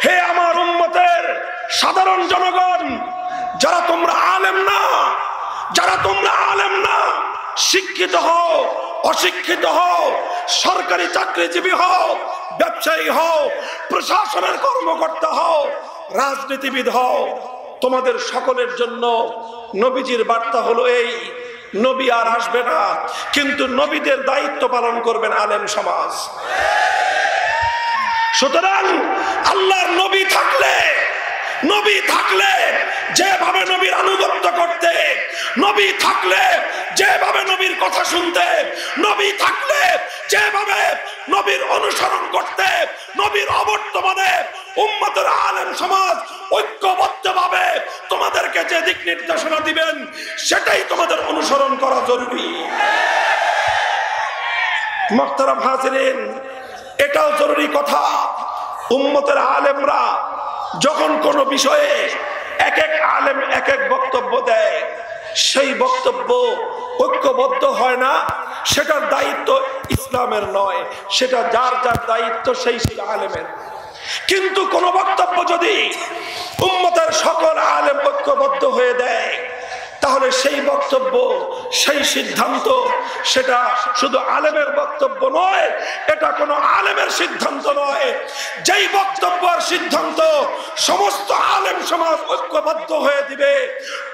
হে আমার উম্মতের সাধারণ জনগণ, যারা তোমরা আলেম না, যারা তোমরা আলেম না, শিক্ষিত হও, অশিক্ষিত হও, সরকারি চাকরিজীবী হও, ব্যবসায়ী হও, প্রশাসনের কর্মকর্তা হও, রাজনীতিবিদ হও, তোমাদের সকলের জন্য নবীজির বার্তা হলো এই, নবী আর আসবে না, কিন্তু নবীদের দায়িত্ব পালন করবেন আলেম সমাজ। সুতরাং আল্লাহর নবী থাকলে, নবী থাকলে যেভাবে নবীর আনুগত্য করতে, নবী থাকলে যেভাবে নবীর কথা শুনতে, নবী থাকলে যেভাবে নবীর অনুসরণ করতে, নবীর অবর্তমানে উম্মতের আলেম সমাজ ঐক্যবদ্ধভাবে তোমাদেরকে যে দিক নির্দেশনা দিবেন সেটাই তোমাদের অনুসরণ করা জরুরি। মুহতারাম হাজিরিন, এটাও জরুরি কথা। উম্মতের আলেমরা যখন কোনো বিষয়ে এক এক আলেম এক এক বক্তব্য দেয়, সেই বক্তব্য ঐক্যবদ্ধ হয় না, সেটার দায়িত্ব ইসলামের নয়, সেটা যার যার দায়িত্ব সেই সেই আলেমের। কিন্তু কোন বক্তব্য যদি উম্মতের সকল আলেম ঐক্যবদ্ধ হয়ে দেয়, তাহলে সেই বক্তব্য, সেই সিদ্ধান্ত, সেটা শুধু আলেমের বক্তব্য নয়, এটা কোনো আলেমের সিদ্ধান্ত নয়। যেই বক্তব্য আর সিদ্ধান্ত সমস্ত আলেম সমাজ ঐক্যবদ্ধ হয়ে দিবে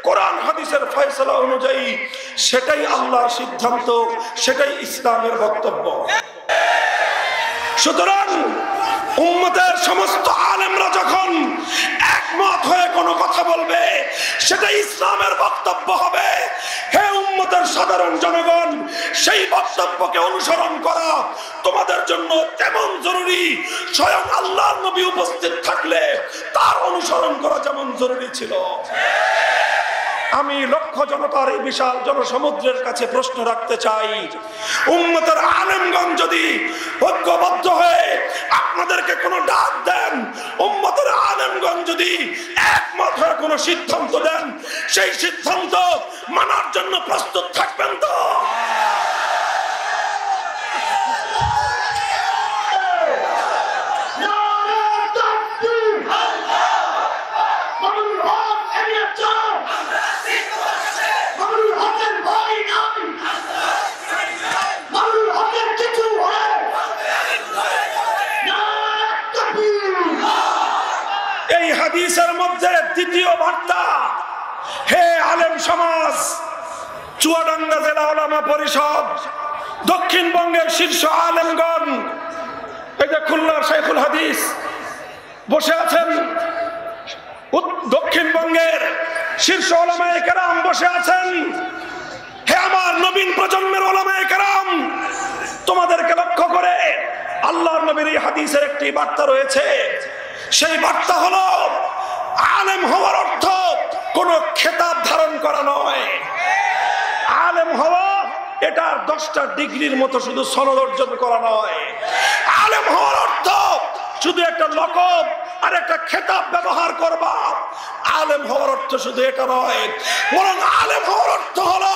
কোরআন হাদিসের ফয়সালা অনুযায়ী, সেটাই আল্লাহর সিদ্ধান্ত, সেটাই ইসলামের বক্তব্য। সুতরাং উম্মতের সমস্ত আলেমরা যখন একমত হয়ে কোনো কথা বলবে, সেটা ইসলামের বক্তব্য হবে। হে উম্মতের সাধারণ জনগণ, সেই বক্তব্যকে অনুসরণ করা তোমাদের জন্য তেমন জরুরি, স্বয়ং আল্লাহর নবী উপস্থিত থাকলে তার অনুসরণ করা যেমন জরুরি ছিল। আমি লক্ষ জনতার এই বিশাল জনসমুদ্রের কাছে প্রশ্ন রাখতে চাই, উম্মতের আলেমগণ যদি ঐক্যবদ্ধ হয়ে আপনাদেরকে কোনো ডাক দেন, উম্মতের আলেমগণ যদি একমত হয়ে কোনো সিদ্ধান্ত দেন, সেই সিদ্ধান্ত মানার জন্য প্রস্তুত থাকবেন তো? এই হাদিসের মধ্যে দ্বিতীয় বার্তা, হে আলেম সমাজ, চুয়াডাঙ্গা জেলা উলামা পরিষদ, দক্ষিণবঙ্গের শীর্ষ আলেমগণ, এই যে খুলনার শাইখুল হাদিস বসে আছেন, দক্ষিণবঙ্গের শীর্ষ উলামায়ে কেরাম বসে আছেন, হে আমার নবীন প্রজন্মের উলামায়ে কেরাম, তোমাদেরকে লক্ষ্য করে আল্লাহর নবীর এই হাদিসের একটি বার্তা রয়েছে। সেই বার্তা হলো, আলেম হওয়ার অর্থ কোন খেতাব ধারণ করা নয়। আলেম হওয়া এটা 10টা ডিগ্রির মতো শুধু সনদ অর্জন করা নয়। আলেম হওয়ার অর্থ শুধু একটা লকব আর একটা খেতাব ব্যবহার করবা। আলেম হওয়ার অর্থ শুধু এটা নয়, বরং আলেম হওয়ার অর্থ হলো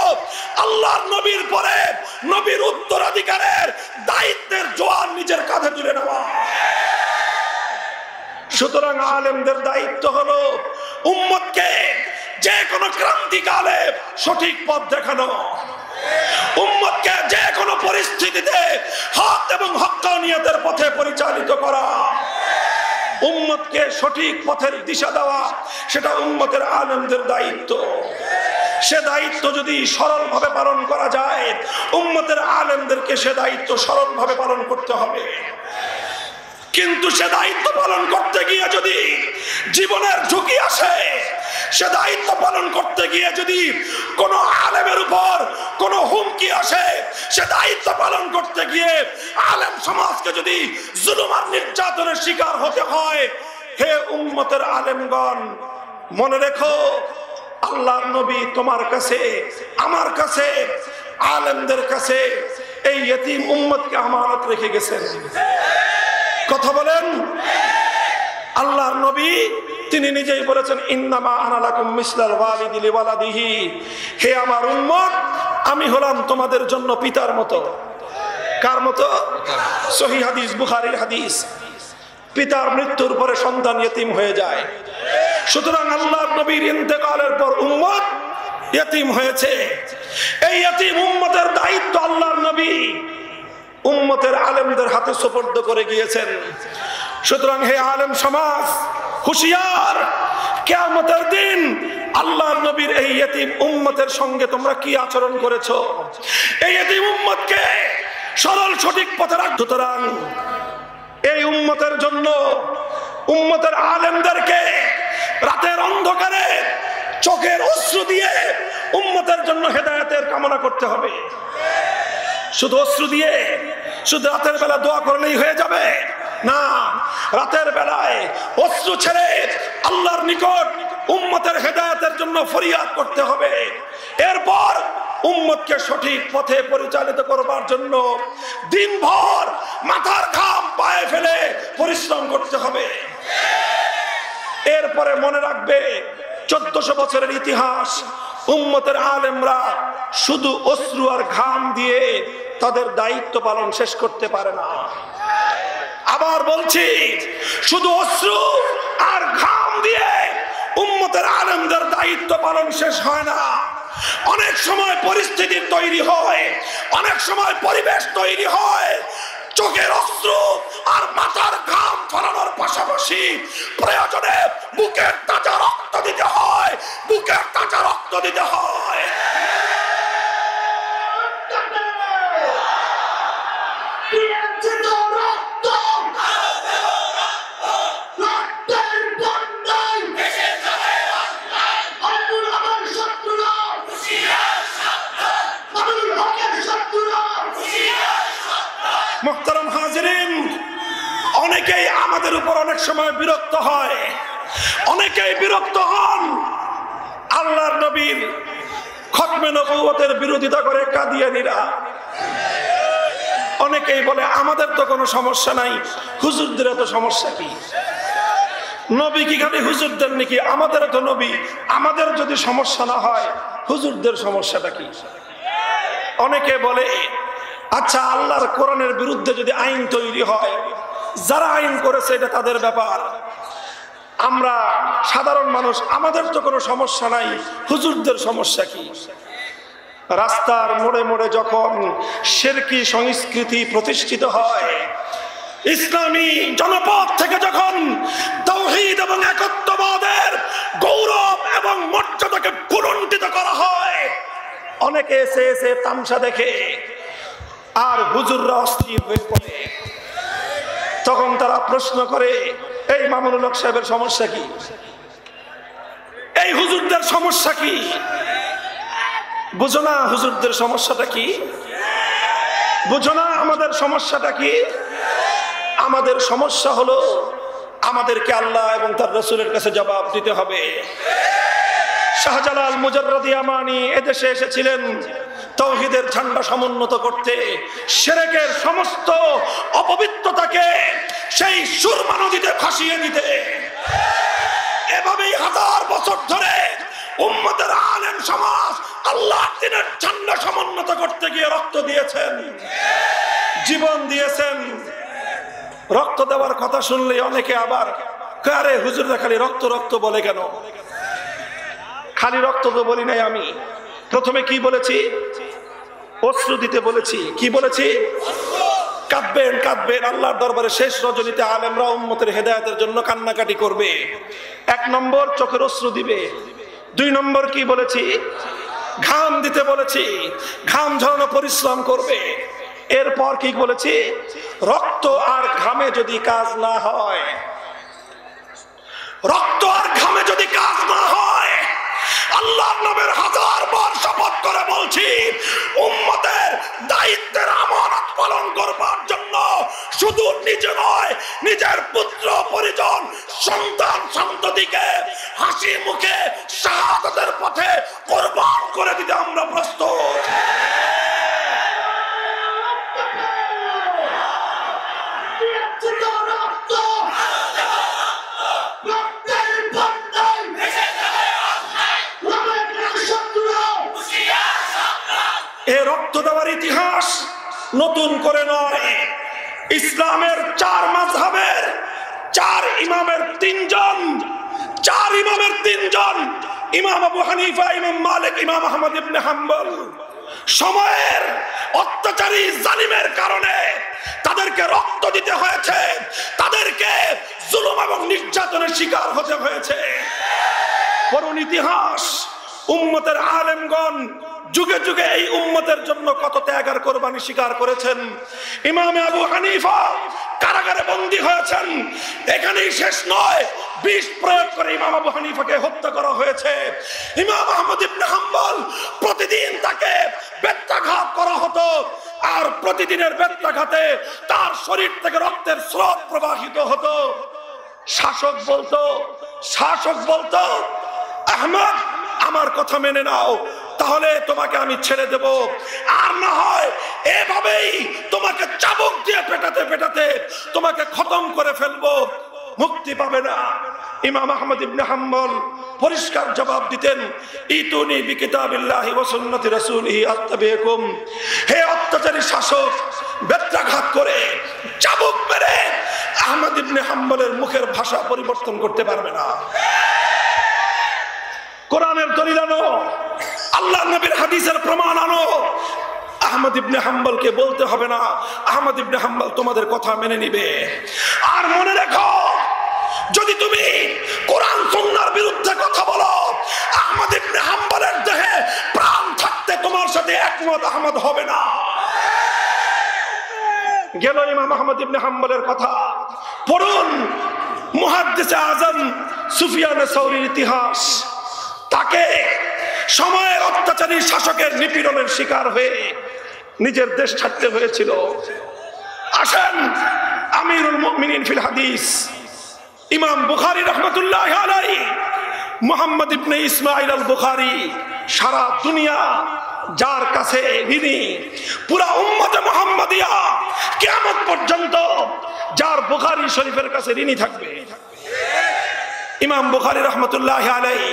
আল্লাহর নবীর পরে নবীর উত্তরাধিকারের দায়িত্বের জোয়ান নিজের কাঁধে তুলে নেওয়া। সুতরাং আলেমদের দায়িত্ব হলো উম্মতকে যে কোনো ক্রান্তিকালে সঠিক পথ দেখানো, উম্মতকে যে কোনো পরিস্থিতিতে হক এবং হক্কানিয়তের পথে পরিচালিত করা, উম্মতকে সঠিক পথের দিশা দেওয়া, সেটা উম্মতের আলেমদের দায়িত্ব। সে দায়িত্ব যদি সরলভাবে পালন করা যায়, উম্মতের আলেমদেরকে সে দায়িত্ব সরলভাবে পালন করতে হবে। কিন্তু সে দায়িত্ব পালন করতে গিয়ে যদি জীবনের ঝুঁকি আসে, সে দায়িত্ব পালন করতে গিয়ে যদি কোন আলেমের উপর কোন হুমকি আসে, সে দায়িত্ব পালন করতে গিয়ে আলেম সমাজকে যদি জুলুম আর নির্যাতনের শিকার হতে হয়, হে উম্মতের আলেমগণ, মনে রেখো আল্লাহর নবী তোমার কাছে, আমার কাছে, আলেমদের কাছে এই ইতিম উম্মতকে আমানত রেখে গেছেন। কথা বলেন। আল্লাহর নবী তিনি নিজেই বলেছেন, ইন্নামা আনা লাকুম মিসলাল ওয়ালিদি লিওয়ালাদিহি, হে আমার উম্মত, আমি হলাম তোমাদের জন্য পিতার মতো। কার মতো? সহিহ হাদিস, বুখারীর হাদিস। পিতার মৃত্যুর পরে সন্তান ইতিম হয়ে যায়। সুতরাং আল্লাহর নবীর ইন্তেকালের পর উম্মত ইতিম হয়েছে। এই ইতিম উম্মতের দায়িত্ব আল্লাহর নবী উম্মতের আলেমদের হাতে সুপর্দ করে গিয়েছেন। সুতরাং হে আলেম সমাজ, হুঁশিয়ার, কিয়ামতের দিন আল্লাহর নবীর এই ইতিম উম্মতের সঙ্গে তোমরা কি আচরণ করেছো? এই ইতিম উম্মতকে সরল সঠিক পথে রাখ। সুতরাং এই উম্মতের জন্য উম্মতের আলেমদেরকে রাতের অন্ধকারে চোখের অশ্রু দিয়ে উম্মতের জন্য হেদায়েতের কামনা করতে হবে। শুধু অশ্রু দিয়ে, শুধু রাতের বেলা দোয়া করলেই হয়ে যাবে না। রাতের বেলায় অশ্রু ছেড়ে আল্লাহর নিকট উম্মতের হেদায়েতের জন্য ফরিয়াদ করতে হবে। এরপর উম্মতকে সঠিক পথে পরিচালিত করবার জন্য দিনভর মাথার ঘাম পায়ে ফেলে পরিশ্রম করতে হবে। এরপরে মনে রাখবে, 1400 বছরের ইতিহাস, উম্মতের আলেমরা শুধু অশ্রু আর ঘাম দিয়ে তাদের দায়িত্ব পালন শেষ করতে পারে না। আবার বলছি, শুধু অশ্রু আর ঘাম দিয়ে উম্মতের আলেমদের দায়িত্ব পালন শেষ হয় না। অনেক সময় পরিস্থিতি তৈরি হয়, অনেক সময় পরিবেশ তৈরি হয়, চোখের অশ্রু আর মাথার ঘাম ফলানোর পাশাপাশি প্রয়োজনে বুকের তাজা রক্ত দিতে হয়, বুকের তাজা রক্ত দিতে হয়। মুহতারাম হাজিরিন, অনেকেই আমাদের উপর অনেক সময় বিরক্ত হয়, অনেকেই বিরক্ত হন আল্লাহর নবীর খতমে নবুয়তের বিরোধিতা করে কাদিয়ানীরা। অনেকেই বলে আমাদের তো কোনো সমস্যা নাই, হুজুরদের এত সমস্যা কি? নবী কি খালি হুজুরদের নাকি? আমাদের তো নবী, আমাদের যদি সমস্যা না হয় হুজুরদের সমস্যাটা কি? অনেকে বলে আচ্ছা, আল্লাহর কোরআনের বিরুদ্ধে যদি আইন তৈরি হয়, যারা আইন করেছে এটা তাদের ব্যাপার, আমরা সাধারণ মানুষ আমাদের তো কোনো সমস্যা নাই, হুজুরদের সমস্যা কি? রাস্তার মোড়ে মোড়ে যখন শিরকি সংস্কৃতি প্রতিষ্ঠিত হয়, ইসলামী জনপদ থেকে যখন তাওহীদ এবং একত্ববাদের গৌরব এবং মর্যাদাকে পুনরুজ্জীবিত করা হয়, অনেকে এসে এসে তামসা দেখে আর হুজুররা অস্থির হয়ে পড়ে। তখন তারা প্রশ্ন করে, এই মামুনুল হক সাহেবের সমস্যা কি? এই হুজুরদের সমস্যা কি? বুঝো না হুজুরদের সমস্যাটা কি? বুঝো না আমাদের সমস্যাটা কি? আমাদের সমস্যা হলো আমাদেরকে আল্লাহ এবং তার রাসূলের কাছে জবাব দিতে হবে। শাহজালাল মুজাররদি আমানি এদেশে এসেছিলেন তাওহীদের ঝান্ডা সমুন্নত করতে, শিরকের সমস্ত অপবিত্রতাকে সেই সুরমা নদীতে ভাসিয়ে দিতে। এভাবেই হাজার বছর ধরে উম্মতের আলেম সমাজ আল্লাহর দ্বীনের ঝান্ডা সমুন্নত করতে গিয়ে রক্ত দিয়েছেন, জীবন দিয়েছেন। রক্ত দেওয়ার কথা শুনলে অনেকে আবার আরে হুজুররা খালি রক্ত রক্ত বলে কেন? খালি রক্ত তো বলি নাই আমি। প্রথমে কি বলেছি? অশ্রু দিতে বলেছি। কি বলেছি? কাঁদবেন কাঁদবেন। আল্লাহর দরবারে শেষ রজনীতে আলেমরা উম্মতের হেদায়েতের জন্য কান্নাকাটি করবে। 1 নম্বর চোখের অশ্রু দিবে। 2 নম্বর কি বলেছি? ঘাম দিতে বলেছি, ঘাম ঝরানো পরিশ্রম করবে। এরপর কি বলেছি? রক্ত আর ঘামে যদি কাজ না হয়, রক্ত আর ঘামে যদি কাজ না হয়, আল্লাহর নামের 1000 বার শপথ করে বলছি, উম্মতের দায়িত্বের আমানত পালন করবার জন্য শুধু নিজে নয়, নিজের পুত্র পরিজন সন্তান সন্ততিকে হাসি মুখে শাহাদাতের পথে কুরবান করে দিতে আমরা প্রস্তুত। এ রক্ত দেওয়ার ইতিহাস নতুন করে নয়। ইসলামের 4 মাযহাবের 4 ইমামের 3 জন, 4 ইমামের 3 জন, ইমাম আবু হানিফা, ইমাম মালিক, ইমাম আহমদ ইবনে হাম্বল, সময়ের অত্যাচারী জালিমের কারণে তাদেরকে রক্ত দিতে হয়েছে, তাদেরকে জুলুম এবং নির্যাতনের শিকার হতে হয়েছে। করুণ ইতিহাস। উম্মতের আলেমগণ যুগে যুগে এই উম্মতের জন্য কত ত্যাগ আর কোরবানি স্বীকার করেছেন। ইমাম আবু হানিফা কারাগারে বন্দী হয়েছেন। এখানেই শেষ নয়, বিষ প্রয়োগ করে ইমাম আবু হানিফাকে হত্যা করা হয়েছে। ইমাম আহমদ ইবনে হাম্বল প্রতিদিন তাকে বেত্রাঘাত করা হতো, আর প্রতিদিনের বেত্রাঘাতে তার শরীর থেকে রক্তের স্রোত প্রবাহিত হতো। শাসক বলতো আহমদ, আমার কথা মেনে নাও, তাহলে তোমাকে আমি ছেড়ে দেব, আর না হয় এভাবেই তোমাকে চাবুক দিয়ে পেটাতে পেটাতে তোমাকে খতম করে ফেলবো, মুক্তি পাবে না। ইমাম আহমদ ইবনে হাম্বল পরিষ্কার জবাব দিতেন, ইতুনি বিকিতাবিল্লাহি ওয়া সুন্নতি রাসূলিহি আত্তাবিকুম। হে অত্যাচারী শাসক, বেত্রাঘাত করে চাবুক মেরে আহমদ ইবনে হাম্বলের মুখের ভাষা পরিবর্তন করতে পারবে না। কোরআনের দলিল আনো, আল্লাহ নবীর হাদিসের প্রমাণ আনো। আহমদ ইবনে হাম্বলকে বলতে হবে না, আহমদ ইবনে হাম্বল তোমাদের কথা মেনে নিবে। আর মনে রেখো, যদি তুমি কোরআন সুন্নাহর বিরুদ্ধে কথা বলো, আহমদ ইবনে হাম্বলের দেহে প্রাণ থাকতে তোমার সাথে একমত আহমদ হবে না। গেল ইমাম আহমদ ইবনে হাম্বলের কথা। পড়ুন মুহাদ্দিস আযম সুফিয়ান সাউরীর ইতিহাস। তাকে সময়ের অত্যাচারী শাসকের নিপীড়নের শিকার হয়ে নিজের দেশ ছাড়তে হয়েছিল। আসেন আমিরুল মুমিনিন ফিল হাদিস ইমাম বুখারী রাহমাতুল্লাহি আলাইহি, মুহাম্মদ ইবনে ইসমাঈল আল বুখারী, সারা দুনিয়া যার কাছে ঋণী, পুরা উম্মতে মুহাম্মাদিয়া কিয়ামত পর্যন্ত যার বুখারী শরীফের কাছে ঋণী থাকবে। ইমাম বুখারী রাহমাতুল্লাহি আলাইহি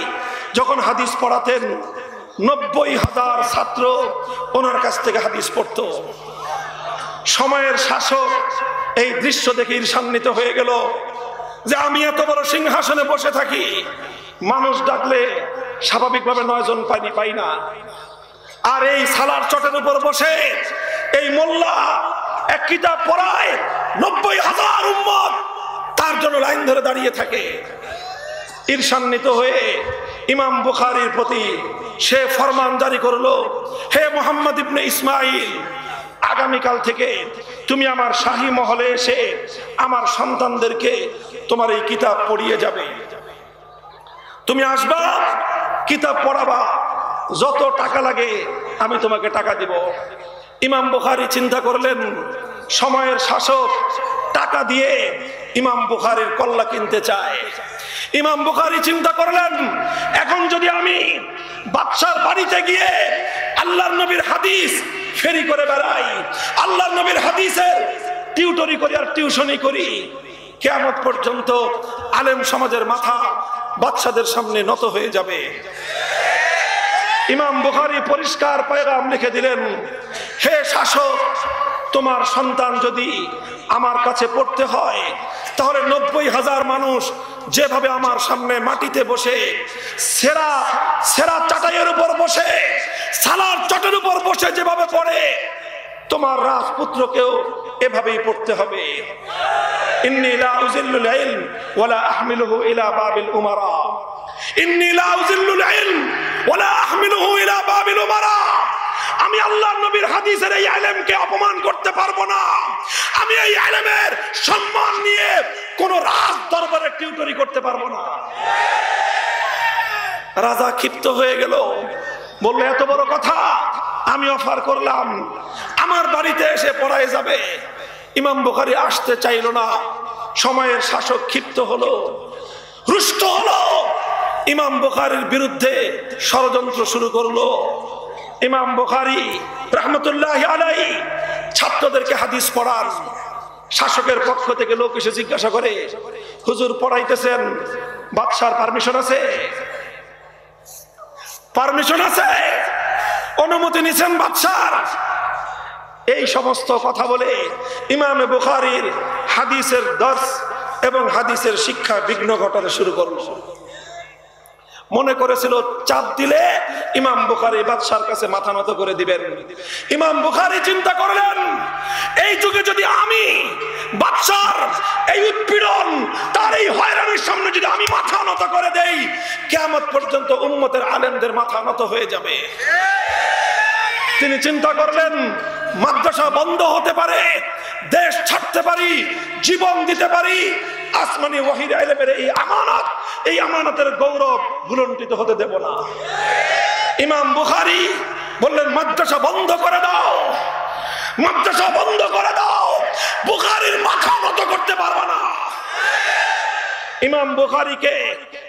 যখন হাদিস পড়াতেন ৯০,০০০ ছাত্র ওনার কাছ থেকে হাদিস পড়ত। সময়ের শাসক এই দৃশ্য দেখে ঈর্ষান্বিত হয়ে গেল যে আমি এত বড় সিংহাসনে বসে থাকি, মানুষ ডাকলে স্বাভাবিকভাবে ৯ জন পাই না, আর এই সালার চটের উপর বসে এই মোল্লা এক কিতাব পড়ায় ৯০,০০০ উম্মত তার জন্য লাইন ধরে দাঁড়িয়ে থাকে। ঈর্ষান্বিত হয়ে ইমাম বুখারীর প্রতি সে ফরমান জারি করলো, হে মুহাম্মদ ইবনে ইসমাঈল, আগামীকাল থেকে তুমি আমার শাহী মহলে এসে আমার সন্তানদেরকে তোমার এই কিতাব পড়িয়ে যাবে। তুমি আসবা, কিতাব পড়াবা, যত টাকা লাগে আমি তোমাকে টাকা দিব। ইমাম বুখারী চিন্তা করলেন, সময়ের শাসক টাকা দিয়ে ইমাম বুখারীর কল্লা কিনতে চায়। ইমাম বুখারী চিন্তা করলেন, এখন যদি আমি বাদশার বাড়িতে গিয়ে আল্লাহর নবীর হাদিস ফেরি করে বেড়াই, আল্লাহর নবীর হাদিসের টিউটরি করি আর টিউশনি করি, কিয়ামত পর্যন্ত আলেম সমাজের মাথা বাদশাদের সামনে নত হয়ে যাবে। ইমাম বুখারী পরিষ্কার পয়গাম লিখে দিলেন, হে শাসক, তোমার সন্তান যদি আমার কাছে পড়তে হয় তাহলে ৯০,০০০ মানুষ যেভাবে আমার সামনে মাটিতে বসে সেরা সেরা চাটাইয়ের উপর বসে সালার চটের উপর বসে যেভাবে পড়ে, তোমার রাজপুত্রকেও এভাবেই পড়তে হবে। ইন্নী লা উযিল্লুল ইলম ওয়া লা আহমিলুহু ইলা বাবিল উমারা, ইন্নী লা উযিল্লুল ইলম ওয়া লা আহমিলুহু ইলা বাবিল উমারা। আমি আল্লাহর নবীর হাদিসের এই ইলমকে অপমান করতে পারবো না। আমি এই ইলমের সম্মান নিয়ে কোন রাজ দরবারে টিউটরি করতে পারবো না। রাজা ক্ষিপ্ত হয়ে গেল, বললে এত বড় কথা, আমি অফার করলাম আমার বাড়িতে এসে পড়ায় যাবে। ইমাম বুখারী আসতে চাইল না। সময়ের শাসক ক্ষিপ্ত হলো, রুষ্ট হলো, ইমাম বুখারীর বিরুদ্ধে ষড়যন্ত্র শুরু করলো। ইমাম বুখারী রাহমাতুল্লাহি আলাইহি ছাত্রদেরকে হাদিস পড়ান। শাসকের পক্ষ থেকে লোক এসে জিজ্ঞাসা করে, হুজুর পড়াইতেছেন, বাদশার পারমিশন আছে? পারমিশন আছে? অনুমতি নিছেন বাদশার? এই সমস্ত কথা বলে ইমাম বুখারীর হাদিসের দর্স এবং হাদিসের শিক্ষা বিঘ্ন ঘটাতে শুরু করলো। মনে করেছিল চাপ দিলে ইমাম বুখারী বাদশার কাছে মাথা নত করে দিবেন। ইমাম বুখারী চিন্তা করলেন, এই যুগে যদি আমি বাদশার এই উৎপীড়ন, তার এই হয়রানির সামনে যদি আমি মাথা নত করে দেই, কিয়ামত পর্যন্ত উম্মতের আলেমদের মাথা নত হয়ে যাবে। তিনি চিন্তা করলেন, মাদ্রাসা বন্ধ হতে পারে, দেশ ছাড়তে পারি, জীবন দিতে পারি, আসমানি ওহীর ইলমের এই আমানত, এই আমানতের গৌরব ভুলণ্ঠিত হতে দেব না। ইমাম বুখারী বললেন, মাদ্রাসা বন্ধ করে দাও, মাদ্রাসা বন্ধ করে দাও, বুখারীর মাথা নত করতে পারবে না। ইমাম বুখারীকে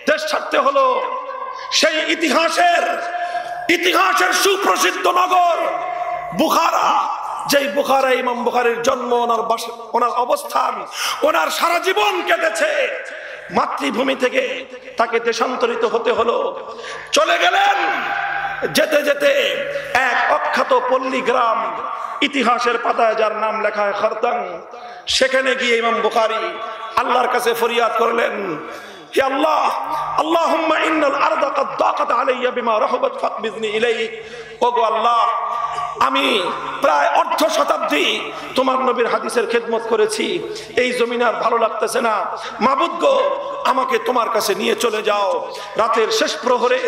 দেশ ছাড়তে হলো। সেই ইতিহাসের সুপ্রসিদ্ধ নগর বুখারা, যেই বুখারা ইমাম বুখারীর জন্ম, ওনার অবস্থান, ওনার সারা জীবন কেটেছে, মাতৃভূমি থেকে তাকে দেশান্তরিত হতে হলো। চলে গেলেন, যেতে যেতে এক অখ্যাত পল্লী গ্রাম, ইতিহাসের পাতায় যার নাম লেখা হয় খরতাং, সেখানে গিয়ে ইমাম বুখারী আল্লাহর কাছে ফরিয়াদ করলেন, হে আল্লাহ, আল্লাহুম্মা ইন্নাল আরদা কাদ দাকাত আলাইয়া বিমা রাহাবাত ফাকবিজনি ইলাইক। ওগো আল্লাহ, আমি প্রায় অর্ধ শতাব্দী তোমার নবীর হাদিসের খেদমত করেছি, এই জমিন আর ভালো লাগতেছে না, মাবুদ গো আমাকে তোমার কাছে নিয়ে চলে যাও। রাতের শেষ প্রহরে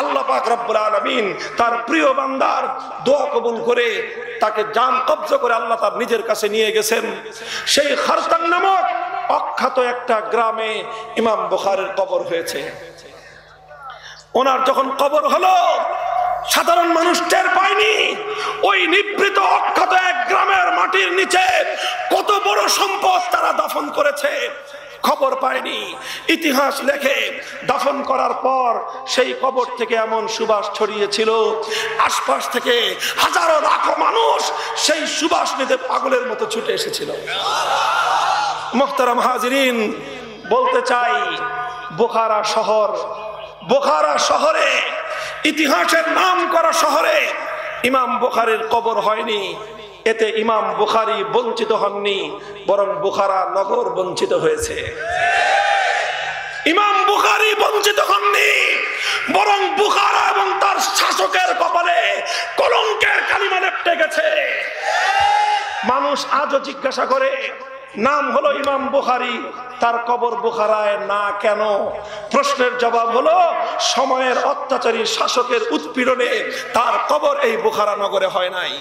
আল্লাহ পাক রব্বুল আলামিন তার প্রিয় বান্দার দোয়া কবুল করে তাকে জান কবজা করে আল্লাহ তার নিজের কাছে নিয়ে গেছেন। সেই খারতান নামক অখ্যাত একটা গ্রামে ইমাম বুখারীর কবর হয়েছে। ওনার যখন কবর হলো, সাধারণ মানুষ টের পায়নি ওই নিভৃত অখ্যাত এক গ্রামের মাটির নিচে কত বড় সম্পদ তারা দাফন করেছে, খবর পায়নি। ইতিহাস লেখে দাফন করার পর সেই কবর থেকে এমন সুবাস ছড়িয়েছিল, আশপাশ থেকে হাজারো লাখো মানুষ সেই সুবাস নিতে পাগলের মতো ছুটে এসেছিল। মুহতারাম হাজিরিন, বলতে চাই, বুখারা শহরে, ইতিহাসের নাম করা শহরে ইমাম বুখারীর কবর হয়নি। এতে ইমাম বুখারী বঞ্চিত হননি, বরং বুখারা নগর বঞ্চিত হয়েছে। ইমাম বুখারী বঞ্চিত হননি, বরং বুখারা এবং তার শাসকের কপালে কলঙ্কের কালিমা লেপ্টে গেছে। মানুষ আজও জিজ্ঞাসা করে, নাম হলো ইমাম বুখারী, তার কবর বুখারায় না কেন? প্রশ্নের জবাব হলো, সময়ের অত্যাচারী শাসকের উৎপীড়নে তার কবর এই বুখারা নগরে হয় নাই।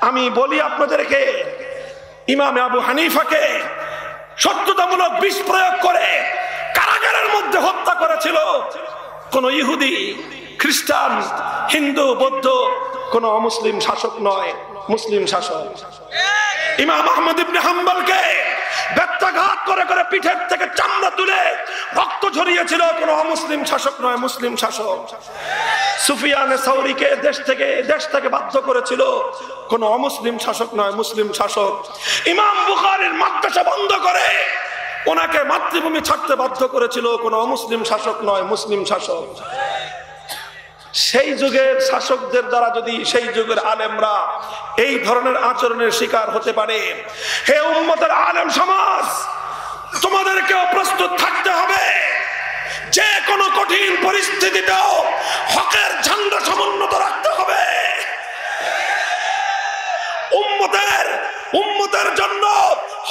আমি বলি আপনাদেরকে, ইমাম আবু হানিফাকে সত্যতামূলক বিষ প্রয়োগ করে কারাগারের মধ্যে হত্যা করেছিল কোন ইহুদি, খ্রিস্টান, হিন্দু, বৌদ্ধ, কোন অমুসলিম শাসক নয়, মুসলিম শাসক। ইমাম আহমদ ইবনে হাম্বলকে ব্যত্যাঘাত করে করে পিঠের থেকে চামড়া তুলে রক্ত ঝরিয়েছিল কোন অমুসলিম শাসক নয়, মুসলিম শাসক। সুফিয়ান সাউরীকে দেশ থেকে বাধ্য করেছিল কোন অমুসলিম শাসক নয়, মুসলিম শাসক। ইমাম বুখারীর মাদ্রাসা বন্ধ করে ওনাকে মাতৃভূমি ছাড়তে বাধ্য করেছিল কোন অমুসলিম শাসক নয়, মুসলিম শাসক। সেই যুগের শাসকদের দ্বারা যদি সেই যুগের আলেমরা এই ধরনের আচরণের শিকার হতে পারে, হে উম্মতের আলেম সমাজ, তোমাদেরকেও প্রস্তুত থাকতে হবে। যে কোনো কঠিন পরিস্থিতিতেও হকের ঝান্ডা সমুন্নত রাখতে হবে। উম্মতের জন্য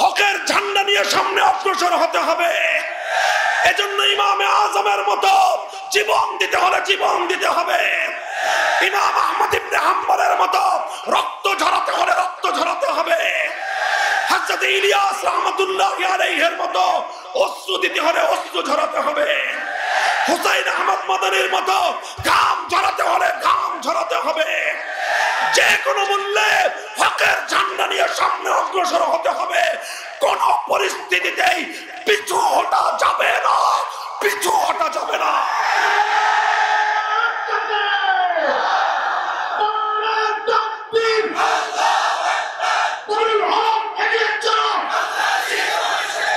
হকের ঝান্ডা নিয়ে সামনে অগ্রসর হতে হবে। এজন্য ইমামে আজমের মতো জীবন দিতে হলে জীবন দিতে হবে। ইমাম আহমদ ইবনে হাম্বলের মতো রক্ত ঝরাতে হলে রক্ত ঝরাতে হবে। হযরত ইলিয়াস রাহমাতুল্লাহি আলাইহির মতো অশ্রু দিতে হলে অশ্রু ঝরাতে হবে। হুসাইন আহমদ মাদানির মতো ঘাম ঝরাতে হলে ঘাম ঝরাতে হবে। যে কোনো মূল্যে হকের ঝান্ডা নিয়ে সামনে অগ্রসর হতে হবে। কোন পরিস্থিতিতেই পিছু হটা যাবে না, পিছু হটা যাবে না।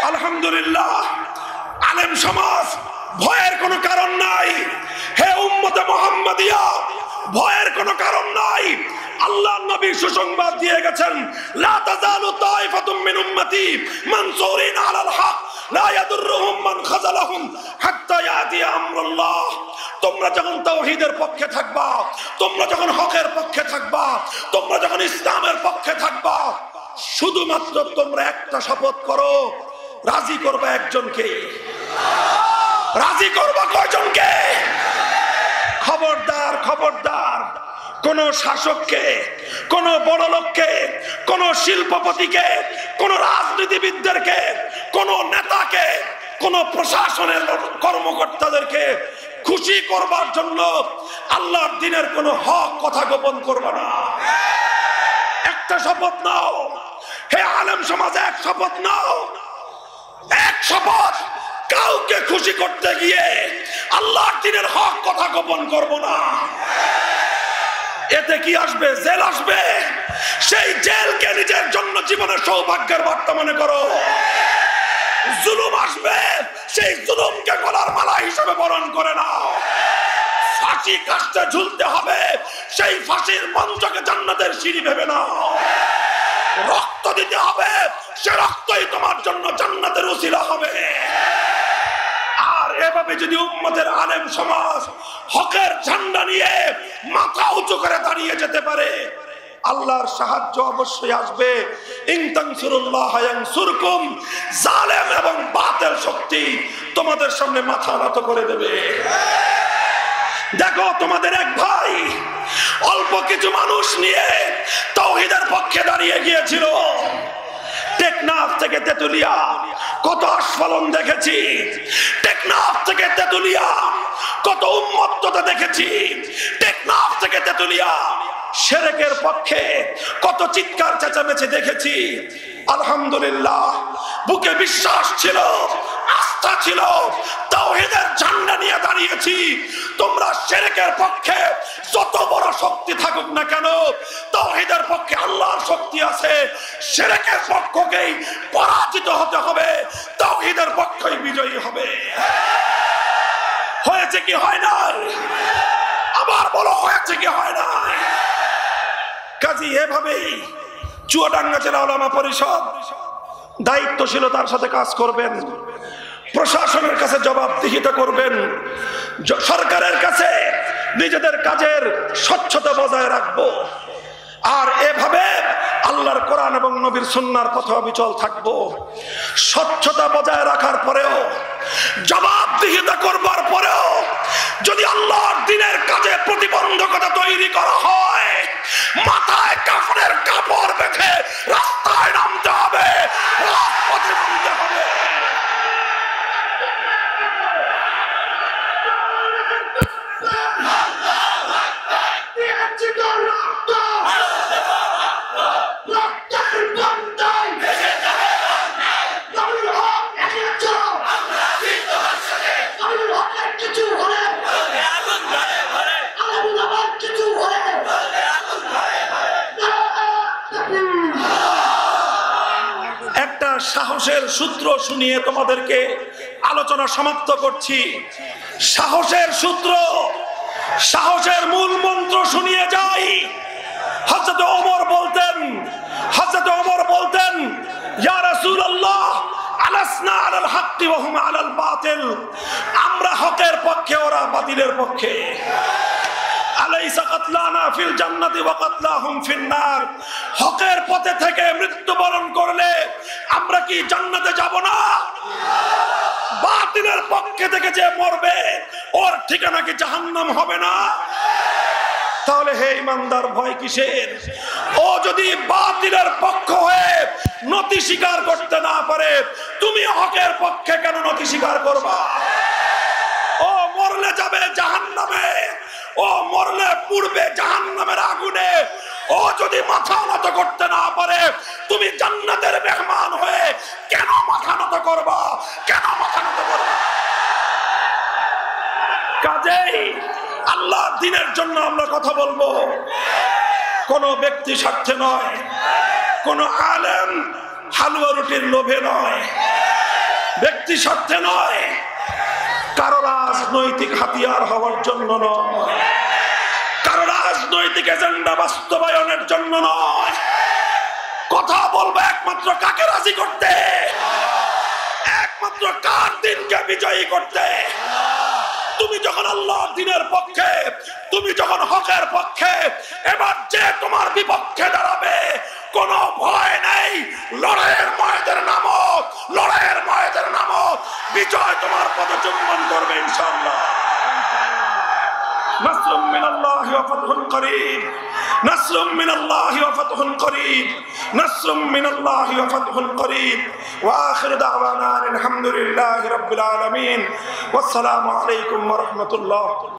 আলহামদুলিল্লাহ, আলেম সমাজ, ভয়ের কোনো কারণ নাই। হে উম্মতে মুহাম্মাদিয়া, ভয়ের কোনো কারণ নাই। আল্লাহ নবী সুসংবাদ দিয়ে গেছেন, লা তাযালু তাইফাতুম মিন উম্মতি মানসুরিন আলাল হক লা ইয়াদুররুহুম মান খাযালাহুম হাত্তা ইয়াতি আমরুল্লাহ। তোমরা যখন তাওহীদের পক্ষে থাকবা, তোমরা যখন হকের পক্ষে থাকবা, তোমরা যখন ইসলামের পক্ষে থাকবা, শুধুমাত্র তোমরা একটা শপথ করো, রাজি করবা একজনকে। রাজি করবা কয়জনকে? খবরদার, খবরদার, কোন শাসককে, কোন বড় লোককে, কোন শিল্পপতিকে, কোন রাজনীতিবিদদেরকে, কোন নেতাকে, কোন প্রশাসনের কর্মকর্তাদেরকে খুশি করবার জন্য আল্লাহর দ্বীনের কোন হক কথা গোপন করবে না। একটা শপথ নাও। হে আলেম সমাজ, এক শপথ নাও। এক শপথ, কাউকে খুশি করতে গিয়ে আল্লাহর দ্বীনের হক কথা গোপন করব না। এতে কি আসবে? জেল আসবে। সেই জেলকে নিজের জন্য জীবনের সৌভাগ্যের বার্তা মনে করো। জুলুম আসবে, সেই জুলুমকে গলার মালা হিসেবে বরণ করে নাও। ফাঁসি কাস্তে ঝুলতে হবে, সেই ফাঁসির মঞ্চকে জান্নাতের সিঁড়ি ভেবে নাও। রক্ত দিতে হবে, সে রক্তই তোমার জন্য জান্নাতের উসিলা হবে। আর এভাবে যদি উম্মতের আলেম সমাজ হকের ঝান্ডা নিয়ে মাথা উঁচু করে দাঁড়িয়ে যেতে পারে, আল্লাহর সাহায্য অবশ্যই আসবে। ইন তানসুরুল্লাহ ইয়ানসুরকুম। জালেম এবং বাতিল শক্তি তোমাদের সামনে মাথা নত করে দেবে। দেখো, তোমাদের এক ভাই অল্প কিছু মানুষ নিয়ে তাওহীদের পক্ষে দাঁড়িয়ে গিয়েছিল। টেকনাফ থেকে তেতুলিয়া কত আস্ফালন দেখেছি, টেকনাফ থেকে তেতুলিয়া কত উন্মত্ততা দেখেছি, টেকনাফ থেকে তেতুলিয়া শিরকের পক্ষে কত চিৎকার চেঁচামেচি দেখেছি। আলহামদুলিল্লাহ, বুকে বিশ্বাস ছিল, আস্থা ছিল, তাওহীদের ঝান্ডা নিয়ে দাঁড়িয়েছি। তোমরা শিরকের পক্ষে যত বড় শক্তি থাকুক না কেন, তাওহীদের পক্ষে আল্লাহর শক্তি আছে। শিরকের পক্ষকেই পরাজিত হতে হবে, তাওহীদের পক্ষই বিজয়ী হবে। হয়েছে কি হয় নাই? আবার বলো, হয়েছে কি হয় নাই? কাজী এভাবেই চুয়াডাঙ্গা জেলা উলামা পরিষদ দায়িত্বশীলতার সাথে কাজ করবেন, প্রশাসনের কাছে জবাবদিহিতা করবেন, সরকারের কাছে নিজেদের কাজের স্বচ্ছতা বজায় রাখবো। আর এভাবে আল্লাহর কোরআন এবং নবীর সুন্নাহর পথে অবিচল থাকবো। স্বচ্ছতা বজায় রাখার পরেও, জবাবদিহিতা করবার পরেও যদি আল্লাহর দ্বীনের কাজে প্রতিবন্ধকতা তৈরি করা হয়, মাথায় কাফনের কাপড় বেঁধে রাস্তায় নামতে হবে, রাজপথে নামতে হবে। একটা সাহসের সূত্র শুনিয়ে তোমাদেরকে আলোচনা সমাপ্ত করছি। সাহসের সূত্র, সাহসের মূল মন্ত্র শুনিয়ে যাই। হযরত ওমর বলতেন, ইয়া রাসূলুল্লাহ, আলাসনা আলাল হাক্কি ওয়া হুম আলাল বাতিল। আমরা হকের পক্ষে, ওরা বাতিলের পক্ষে। আলাইসা কাতলানা ফিল জান্নাতি ওয়া কাতলাহুম ফিন নার। হকের পথে থেকে মৃত্যুবরণ করলে আমরা কি জান্নাতে যাব না? বাতিলের পক্ষে থেকে যে মরবে, ওর ঠিকানা কি জাহান্নাম হবে না? তাহলে হে ইমানদার, ভয় কিসের? ও যদি বাতিলের পক্ষ হয়ে নতি স্বীকার করতে না পারে, তুমি হকের পক্ষে কেন নতি স্বীকার করবা? ও মরলে যাবে জাহান্নামে, ও মরলে পুড়বে জাহান্নামের আগুনে। ও যদি মাথা নত করতে না পারে, তুমি জান্নাতের মেহমান হয়ে কেন মাথা নত করবা? কেন মাথা নত করবা? কাজেই আল্লাহর দ্বীনের জন্য আমরা কথা বলবো, কোন ব্যক্তি স্বার্থে নয়, কোন আলেম হালুয়া রুটির লোভে নয়, ব্যক্তি স্বার্থে নয়, কারো রাজনৈতিক হাতিয়ার হওয়ার জন্য নয়, কারো রাজনৈতিক এজেন্ডা বাস্তবায়নের জন্য নয়। কথা বলবো একমাত্র কাকে রাজি করতে, একমাত্র কার দিনকে বিজয়ী করতে। তুমি যখন আল্লাহর দ্বীনের পক্ষে, তুমি যখন হকের পক্ষে, এবার যে তোমার বিপক্ষে দাঁড়াবে, কোনো ভয় নেই। লড়াইয়ের ময়দানে নামো, লড়াইয়ের ময়দানে নামো, বিজয় তোমার পদচুম্বন করবে ইনশাআল্লাহ। নাসরুম মিনাল্লাহি ওয়া ফাতহুন করিব, নাসরুম মিনাল্লাহি ওয়া ফাতহুন করিব, নাসরুম মিনাল্লাহি ওয়া ফাতহুন করিব। ওয়া আখিরু দাওয়ানা আলহামদুলিল্লাহি রাব্বিল আলামিন। ওয়াসসালামু আলাইকুম ওয়া রাহমাতুল্লাহ।